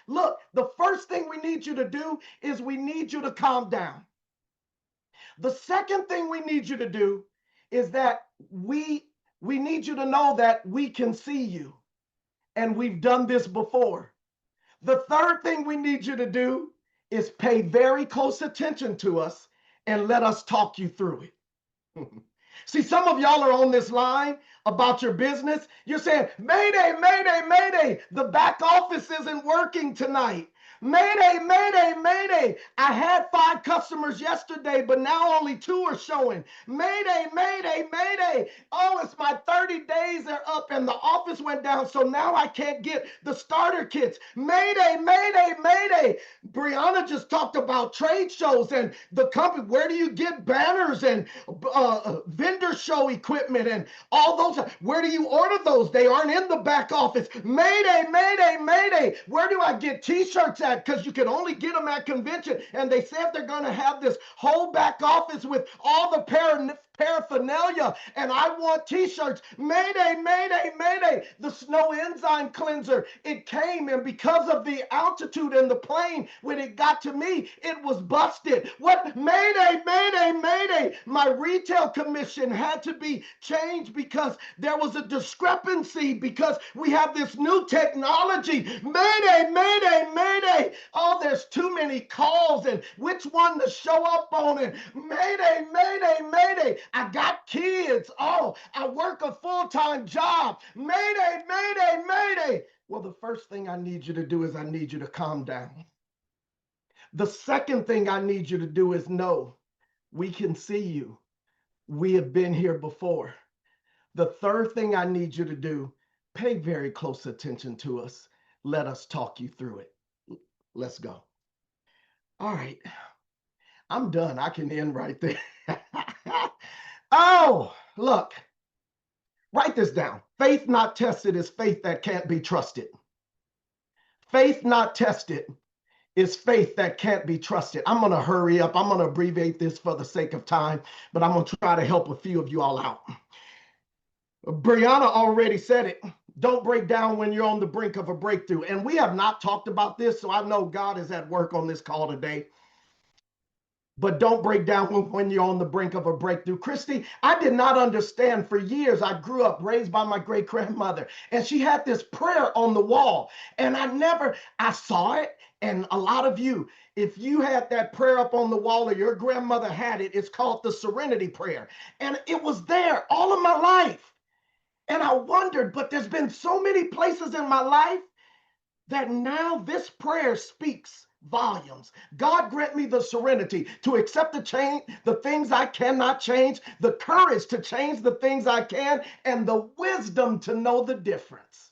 look, the first thing we need you to do is we need you to calm down. The second thing we need you to do is that we need you to know that we can see you, and we've done this before. The third thing we need you to do is pay very close attention to us and let us talk you through it. See, some of y'all are on this line about your business. You're saying, Mayday, Mayday, Mayday, the back office isn't working tonight. Mayday, Mayday, Mayday. I had 5 customers yesterday, but now only 2 are showing. Mayday, Mayday, Mayday. Oh, it's my 30 days are up and the office went down, so now I can't get the starter kits. Mayday, Mayday, Mayday. Brianna just talked about trade shows and the company. Where do you get banners and vendor show equipment and all those? Where do you order those? They aren't in the back office. Mayday, Mayday, Mayday. Where do I get t-shirts at? Because you can only get them at convention. And they said they're going to have this whole back office with all the paraphernalia, and I want t-shirts. Mayday, Mayday, Mayday. The snow enzyme cleanser, it came, and because of the altitude in the plane, when it got to me, it was busted. What? Mayday, Mayday, Mayday. My retail commission had to be changed because there was a discrepancy because we have this new technology. Mayday, Mayday, Mayday. Oh, there's too many calls and which one to show up on it. Mayday, Mayday, Mayday. I got kids. Oh, I work a full-time job. Mayday, Mayday, Mayday. Well, the first thing I need you to do is I need you to calm down. The second thing I need you to do is know we can see you. We have been here before. The third thing I need you to do, pay very close attention to us. Let us talk you through it. Let's go. All right. I'm done. I can end right there. Oh, look, write this down. Faith not tested is faith that can't be trusted. Faith not tested is faith that can't be trusted. I'm going to hurry up. I'm going to abbreviate this for the sake of time, but I'm going to try to help a few of you all out. Brianna already said it. Don't break down when you're on the brink of a breakthrough. And we have not talked about this, so I know God is at work on this call today. But don't break down when you're on the brink of a breakthrough. Christy, I did not understand for years. I grew up raised by my great grandmother, and she had this prayer on the wall. And I saw it. And a lot of you, if you had that prayer up on the wall or your grandmother had it, it's called the Serenity Prayer. And it was there all of my life. And I wondered, but there's been so many places in my life that now this prayer speaks volumes. God grant me the serenity to accept the things I cannot change, the courage to change the things I can, and the wisdom to know the difference.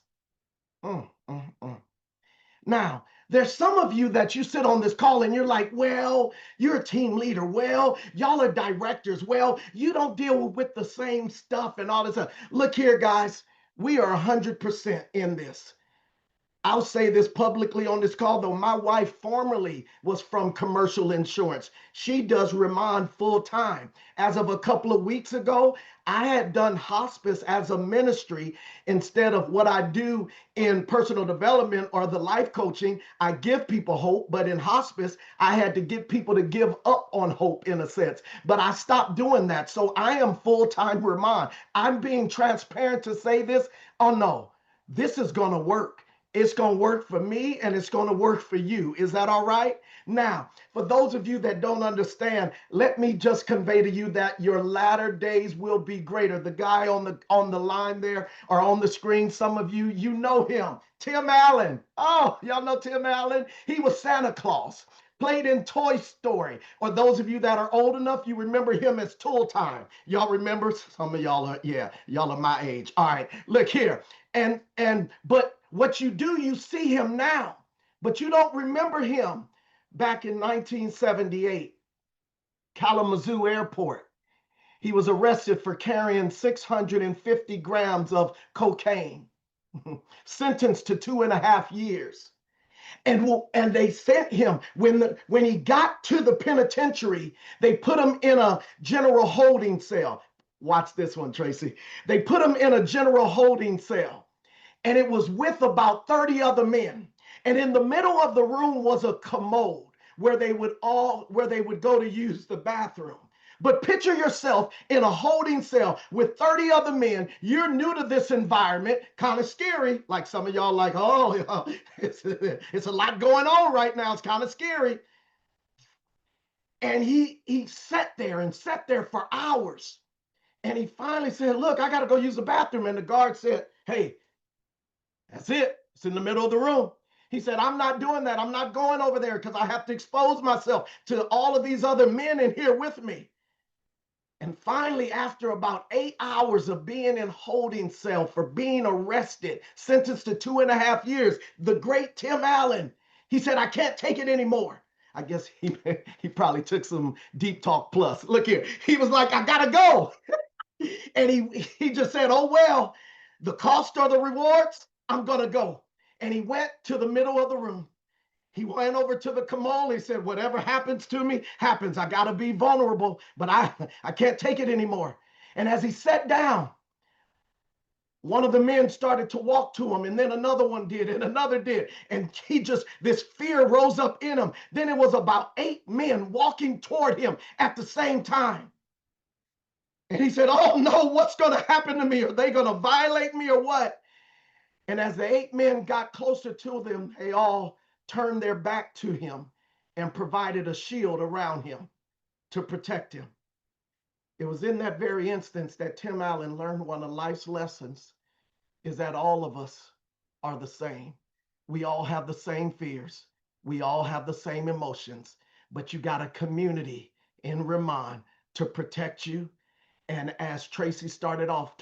Now, there's some of you that you sit on this call and you're like, well, you're a team leader. Well, y'all are directors. Well, you don't deal with the same stuff and all this stuff. Look here, guys, we are 100% in this. I'll say this publicly on this call, though my wife formerly was from commercial insurance. She does Ramon full time. As of a couple of weeks ago, I had done hospice as a ministry instead of what I do in personal development or the life coaching. I give people hope, but in hospice, I had to get people to give up on hope in a sense. But I stopped doing that. So I am full-time Ramon. I'm being transparent to say this. Oh no, this is going to work. It's going to work for me and it's going to work for you. Is that all right? Now, for those of you that don't understand, let me just convey to you that your latter days will be greater. The guy on the line there or on the screen, some of you, you know him, Tim Allen. Oh, y'all know Tim Allen? He was Santa Claus. Played in Toy Story. Or those of you that are old enough, you remember him as Tool Time. Y'all remember? Some of y'all are, yeah, y'all are my age. All right, look here. But what you do, you see him now, but you don't remember him back in 1978, Kalamazoo Airport. He was arrested for carrying 650 grams of cocaine, sentenced to 2.5 years. And they sent him, when he got to the penitentiary, they put him in a general holding cell. Watch this one, Tracy. They put him in a general holding cell. And it was with about 30 other men. And in the middle of the room was a commode where they would go to use the bathroom. But picture yourself in a holding cell with 30 other men. You're new to this environment, kind of scary. Like some of y'all like, oh, it's a lot going on right now. It's kind of scary. And he sat there for hours. And he finally said, look, I got to go use the bathroom. And the guard said, hey, that's it. It's in the middle of the room. He said, I'm not doing that. I'm not going over there because I have to expose myself to all of these other men in here with me. And finally, after about 8 hours of being in holding cell for being arrested, sentenced to 2.5 years, the great Tim Allen, he said, I can't take it anymore. I guess he probably took some Deep Talk Plus. Look here. He was like, I gotta go. And he just said, oh, well, the cost or the rewards, I'm going to go. And he went to the middle of the room. He went over to the commode. He said, whatever happens to me, happens. I got to be vulnerable, but I can't take it anymore. And as he sat down, one of the men started to walk to him, and then another one did, and another did. And this fear rose up in him. Then it was about 8 men walking toward him at the same time. And he said, oh no, what's going to happen to me? Are they going to violate me or what? And as the 8 men got closer to them, they all turned their back to him and provided a shield around him to protect him. It was in that very instance that Tim Allen learned one of life's lessons, is that all of us are the same. We all have the same fears. We all have the same emotions, but you got a community in Ramon to protect you. And as Tracy started off,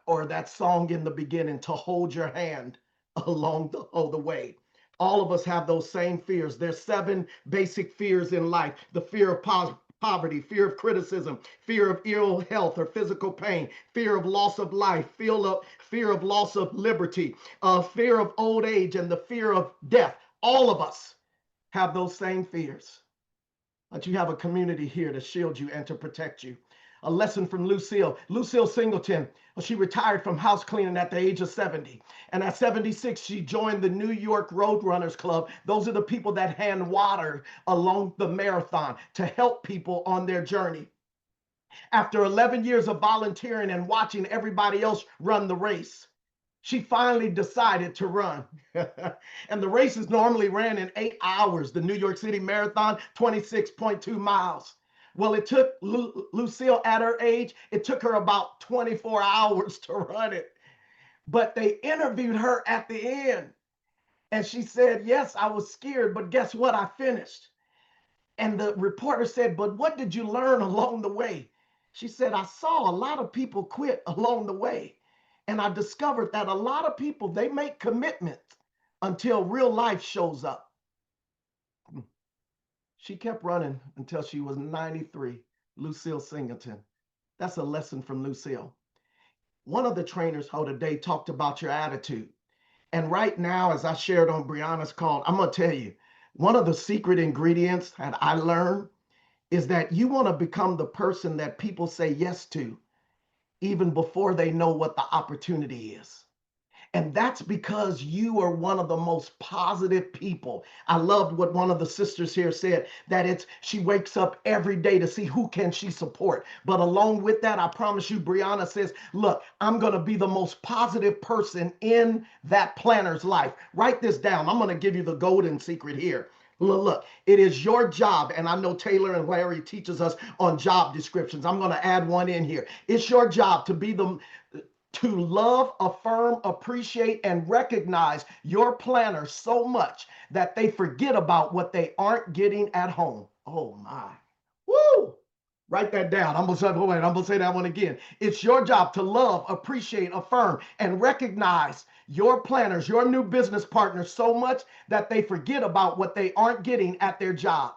or that song in the beginning, to hold your hand along the way. All of us have those same fears. There's 7 basic fears in life: the fear of poverty, fear of criticism, fear of ill health or physical pain, fear of loss of life, fear of loss of liberty, fear of old age, and the fear of death. All of us have those same fears. But you have a community here to shield you and to protect you. A lesson from Lucille. Lucille Singleton, she retired from house cleaning at the age of 70. And at 76, she joined the New York Roadrunners Club. Those are the people that hand water along the marathon to help people on their journey. After 11 years of volunteering and watching everybody else run the race, she finally decided to run. And the race is normally ran in 8 hours. The New York City Marathon, 26.2 miles. Well, it took Lucille at her age, it took her about 24 hours to run it. But they interviewed her at the end. And she said, yes, I was scared, but guess what? I finished. And the reporter said, but what did you learn along the way? She said, I saw a lot of people quit along the way. And I discovered that a lot of people, they make commitments until real life shows up. She kept running until she was 93. Lucille Singleton. That's a lesson from Lucille. One of the trainers today talked about your attitude. And right now, as I shared on Brianna's call, I'm going to tell you, one of the secret ingredients that I learned is that you want to become the person that people say yes to, even before they know what the opportunity is. And that's because you are one of the most positive people. I loved what one of the sisters here said, that she wakes up every day to see who can she support. But along with that, I promise you, Brianna says, look, I'm going to be the most positive person in that planner's life. Write this down. I'm going to give you the golden secret here. Look, it is your job, and I know Taylor and Larry teaches us on job descriptions. I'm going to add one in here. It's your job to love, affirm, appreciate, and recognize your planner so much that they forget about what they aren't getting at home. Oh my. Woo! Write that down. I'm gonna say that one again. It's your job to love, appreciate, affirm, and recognize your planners, your new business partners so much that they forget about what they aren't getting at their job.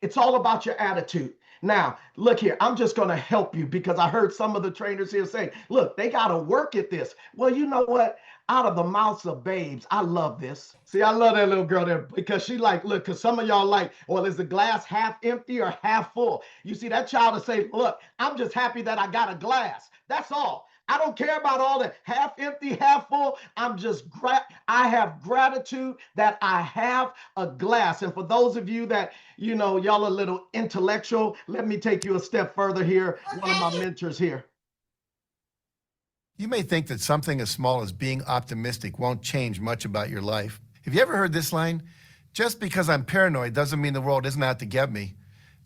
It's all about your attitude. Now, look here, I'm just going to help you because I heard some of the trainers here saying, look, they got to work at this. Well, you know what? Out of the mouths of babes, I love this. See, I love that little girl there because she look, because some of y'all well, is the glass half empty or half full? You see that child to say, look, I'm just happy that I got a glass. That's all. I don't care about all the half empty, half full. I have gratitude that I have a glass. And for those of you that, y'all are a little intellectual, let me take you a step further here. One of my mentors here. You may think that something as small as being optimistic won't change much about your life. Have you ever heard this line? Just because I'm paranoid doesn't mean the world isn't out to get me.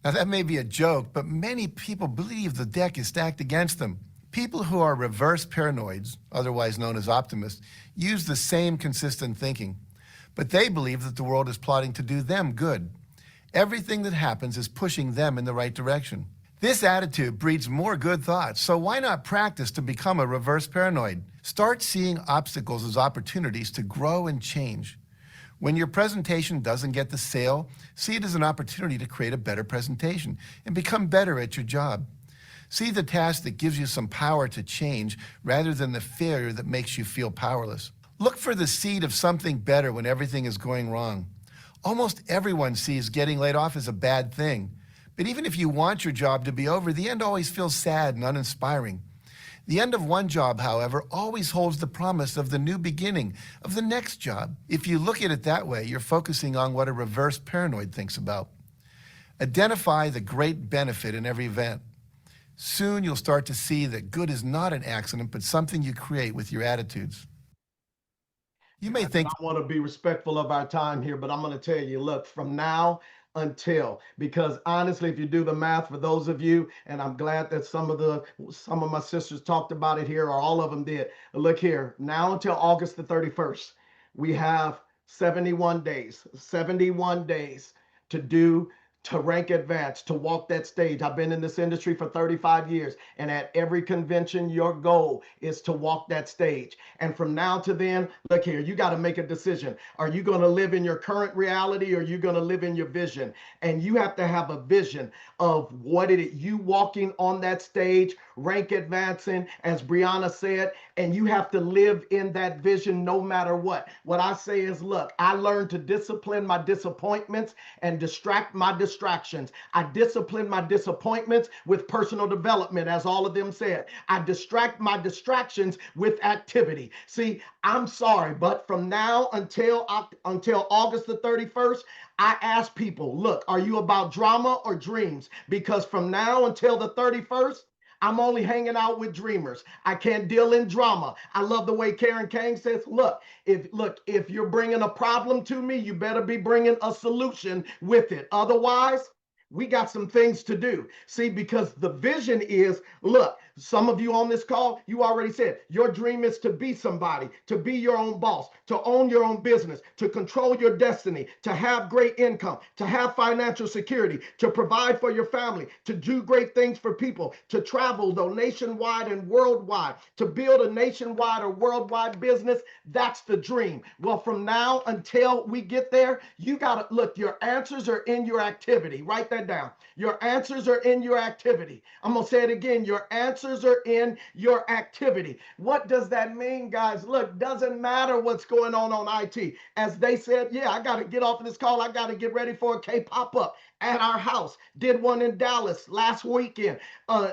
Now that may be a joke, but many people believe the deck is stacked against them. People who are reverse paranoids, otherwise known as optimists, use the same consistent thinking, but they believe that the world is plotting to do them good. Everything that happens is pushing them in the right direction. This attitude breeds more good thoughts, so why not practice to become a reverse paranoid? Start seeing obstacles as opportunities to grow and change. When your presentation doesn't get the sale, see it as an opportunity to create a better presentation and become better at your job. See the task that gives you some power to change rather than the failure that makes you feel powerless. Look for the seed of something better when everything is going wrong. Almost everyone sees getting laid off as a bad thing. But even if you want your job to be over, the end always feels sad and uninspiring. The end of one job, however, always holds the promise of the new beginning of the next job. If you look at it that way, you're focusing on what a reverse paranoid thinks about. Identify the great benefit in every event. Soon you'll start to see that good is not an accident, but something you create with your attitudes. You may think— I want to be respectful of our time here, but I'm going to tell you, look, from now until, because honestly, if you do the math for those of you, and I'm glad that some of my sisters talked about it here, or all of them did. Look here, now until August the 31st, we have 71 days to to rank advance, to walk that stage. I've been in this industry for 35 years, and at every convention, your goal is to walk that stage. And from now to then, look here, you got to make a decision. Are you going to live in your current reality, or are you going to live in your vision? And you have to have a vision of what it is, you walking on that stage, rank advancing, as Brianna said, and you have to live in that vision no matter what. What I say is, look, I learned to discipline my disappointments and distract my distractions. I discipline my disappointments with personal development, as all of them said. I distract my distractions with activity. See, I'm sorry, but from now until August the 31st, I ask people, look, are you about drama or dreams? Because from now until the 31st, I'm only hanging out with dreamers. I can't deal in drama. I love the way Karen Kang says, look, if you're bringing a problem to me, you better be bringing a solution with it. Otherwise, we got some things to do. See, because the vision is, look, some of you on this call, you already said your dream is to be somebody, to be your own boss, to own your own business, to control your destiny, to have great income, to have financial security, to provide for your family, to do great things for people, to travel though nationwide and worldwide, to build a nationwide or worldwide business. That's the dream. Well, from now until we get there, you got to look, your answers are in your activity. Write that down. Your answers are in your activity. I'm going to say it again. Your answers are in your activity. What does that mean, guys? Look, doesn't matter what's going on IT. As they said, yeah, I got to get off of this call. I got to get ready for a K-pop-up at our house. Did one in Dallas last weekend.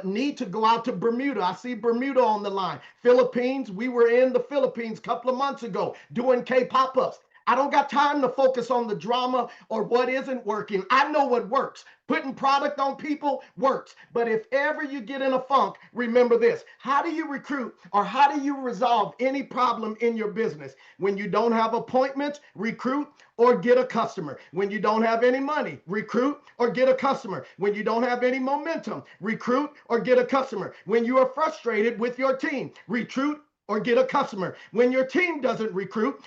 Need to go out to Bermuda. I see Bermuda on the line. Philippines, we were in the Philippines a couple of months ago doing K-pop-ups. I don't got time to focus on the drama or what isn't working. I know what works. Putting product on people works. But if ever you get in a funk, remember this. How do you recruit or how do you resolve any problem in your business? When you don't have appointments, recruit or get a customer. When you don't have any money, recruit or get a customer. When you don't have any momentum, recruit or get a customer. When you are frustrated with your team, recruit or get a customer. When your team doesn't recruit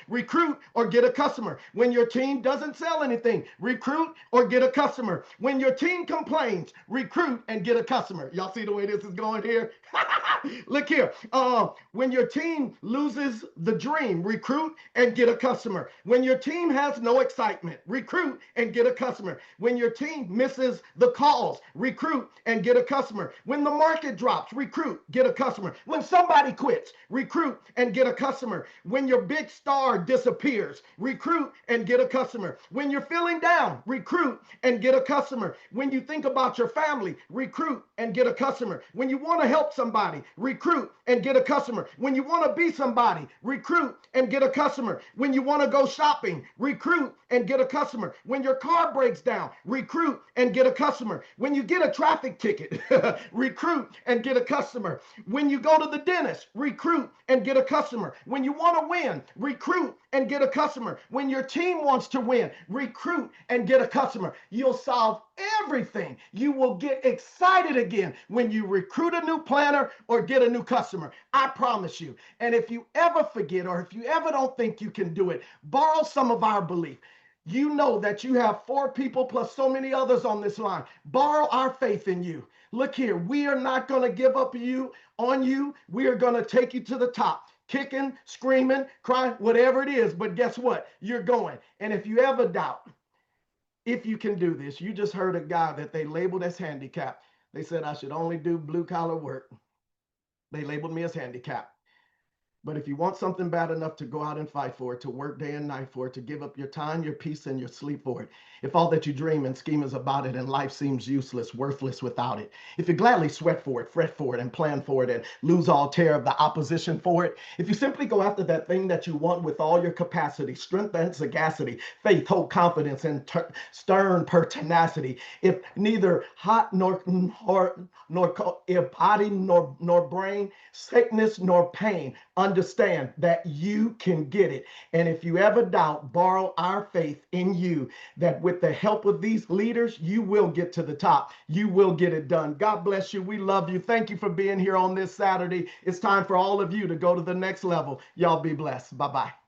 or get a customer. When your team doesn't sell anything, recruit or get a customer. When your team complains, recruit and get a customer. Y'all see the way this is going here? Look here. When your team loses the dream, recruit and get a customer. When your team has no excitement, recruit and get a customer. When your team misses the calls, recruit and get a customer. When the market drops, recruit, get a customer. When somebody quits, recruit and get a customer. When your big star disappears, recruit and get a customer. When you're feeling down, recruit and get a customer. When you think about your family, recruit and get a customer. When you want to help somebody, recruit and get a customer. When you want to be somebody, recruit and get a customer. When you want to go shopping, recruit and get a customer. When your car breaks down, recruit and get a customer. When you get a traffic ticket, recruit and get a customer. When you go to the dentist, recruit and get a customer. When you want to win, recruit and get a customer. When your team wants to win, recruit and get a customer. You'll solve everything. You will get excited again when you recruit a new planner or get a new customer. I promise you. And if you ever forget or if you ever don't think you can do it, borrow some of our belief. You know that you have 4 people plus so many others on this line. Borrow our faith in you. Look here, we are not going to give up on you. We are going to take you to the top. Kicking, screaming, crying, whatever it is. But guess what? You're going. And if you ever doubt if you can do this, you just heard a guy that they labeled as handicapped. They said I should only do blue collar work. They labeled me as handicapped. But if you want something bad enough to go out and fight for it, to work day and night for it, to give up your time, your peace, and your sleep for it, if all that you dream and scheme is about it and life seems useless, worthless without it, if you gladly sweat for it, fret for it, and plan for it, and lose all terror of the opposition for it, if you simply go after that thing that you want with all your capacity, strength and sagacity, faith, hope, confidence, and stern pertinacity, if neither hot nor if body nor brain, sickness nor pain, understand that you can get it. And if you ever doubt, borrow our faith in you that with the help of these leaders, you will get to the top. You will get it done. God bless you. We love you. Thank you for being here on this Saturday. It's time for all of you to go to the next level. Y'all be blessed. Bye-bye.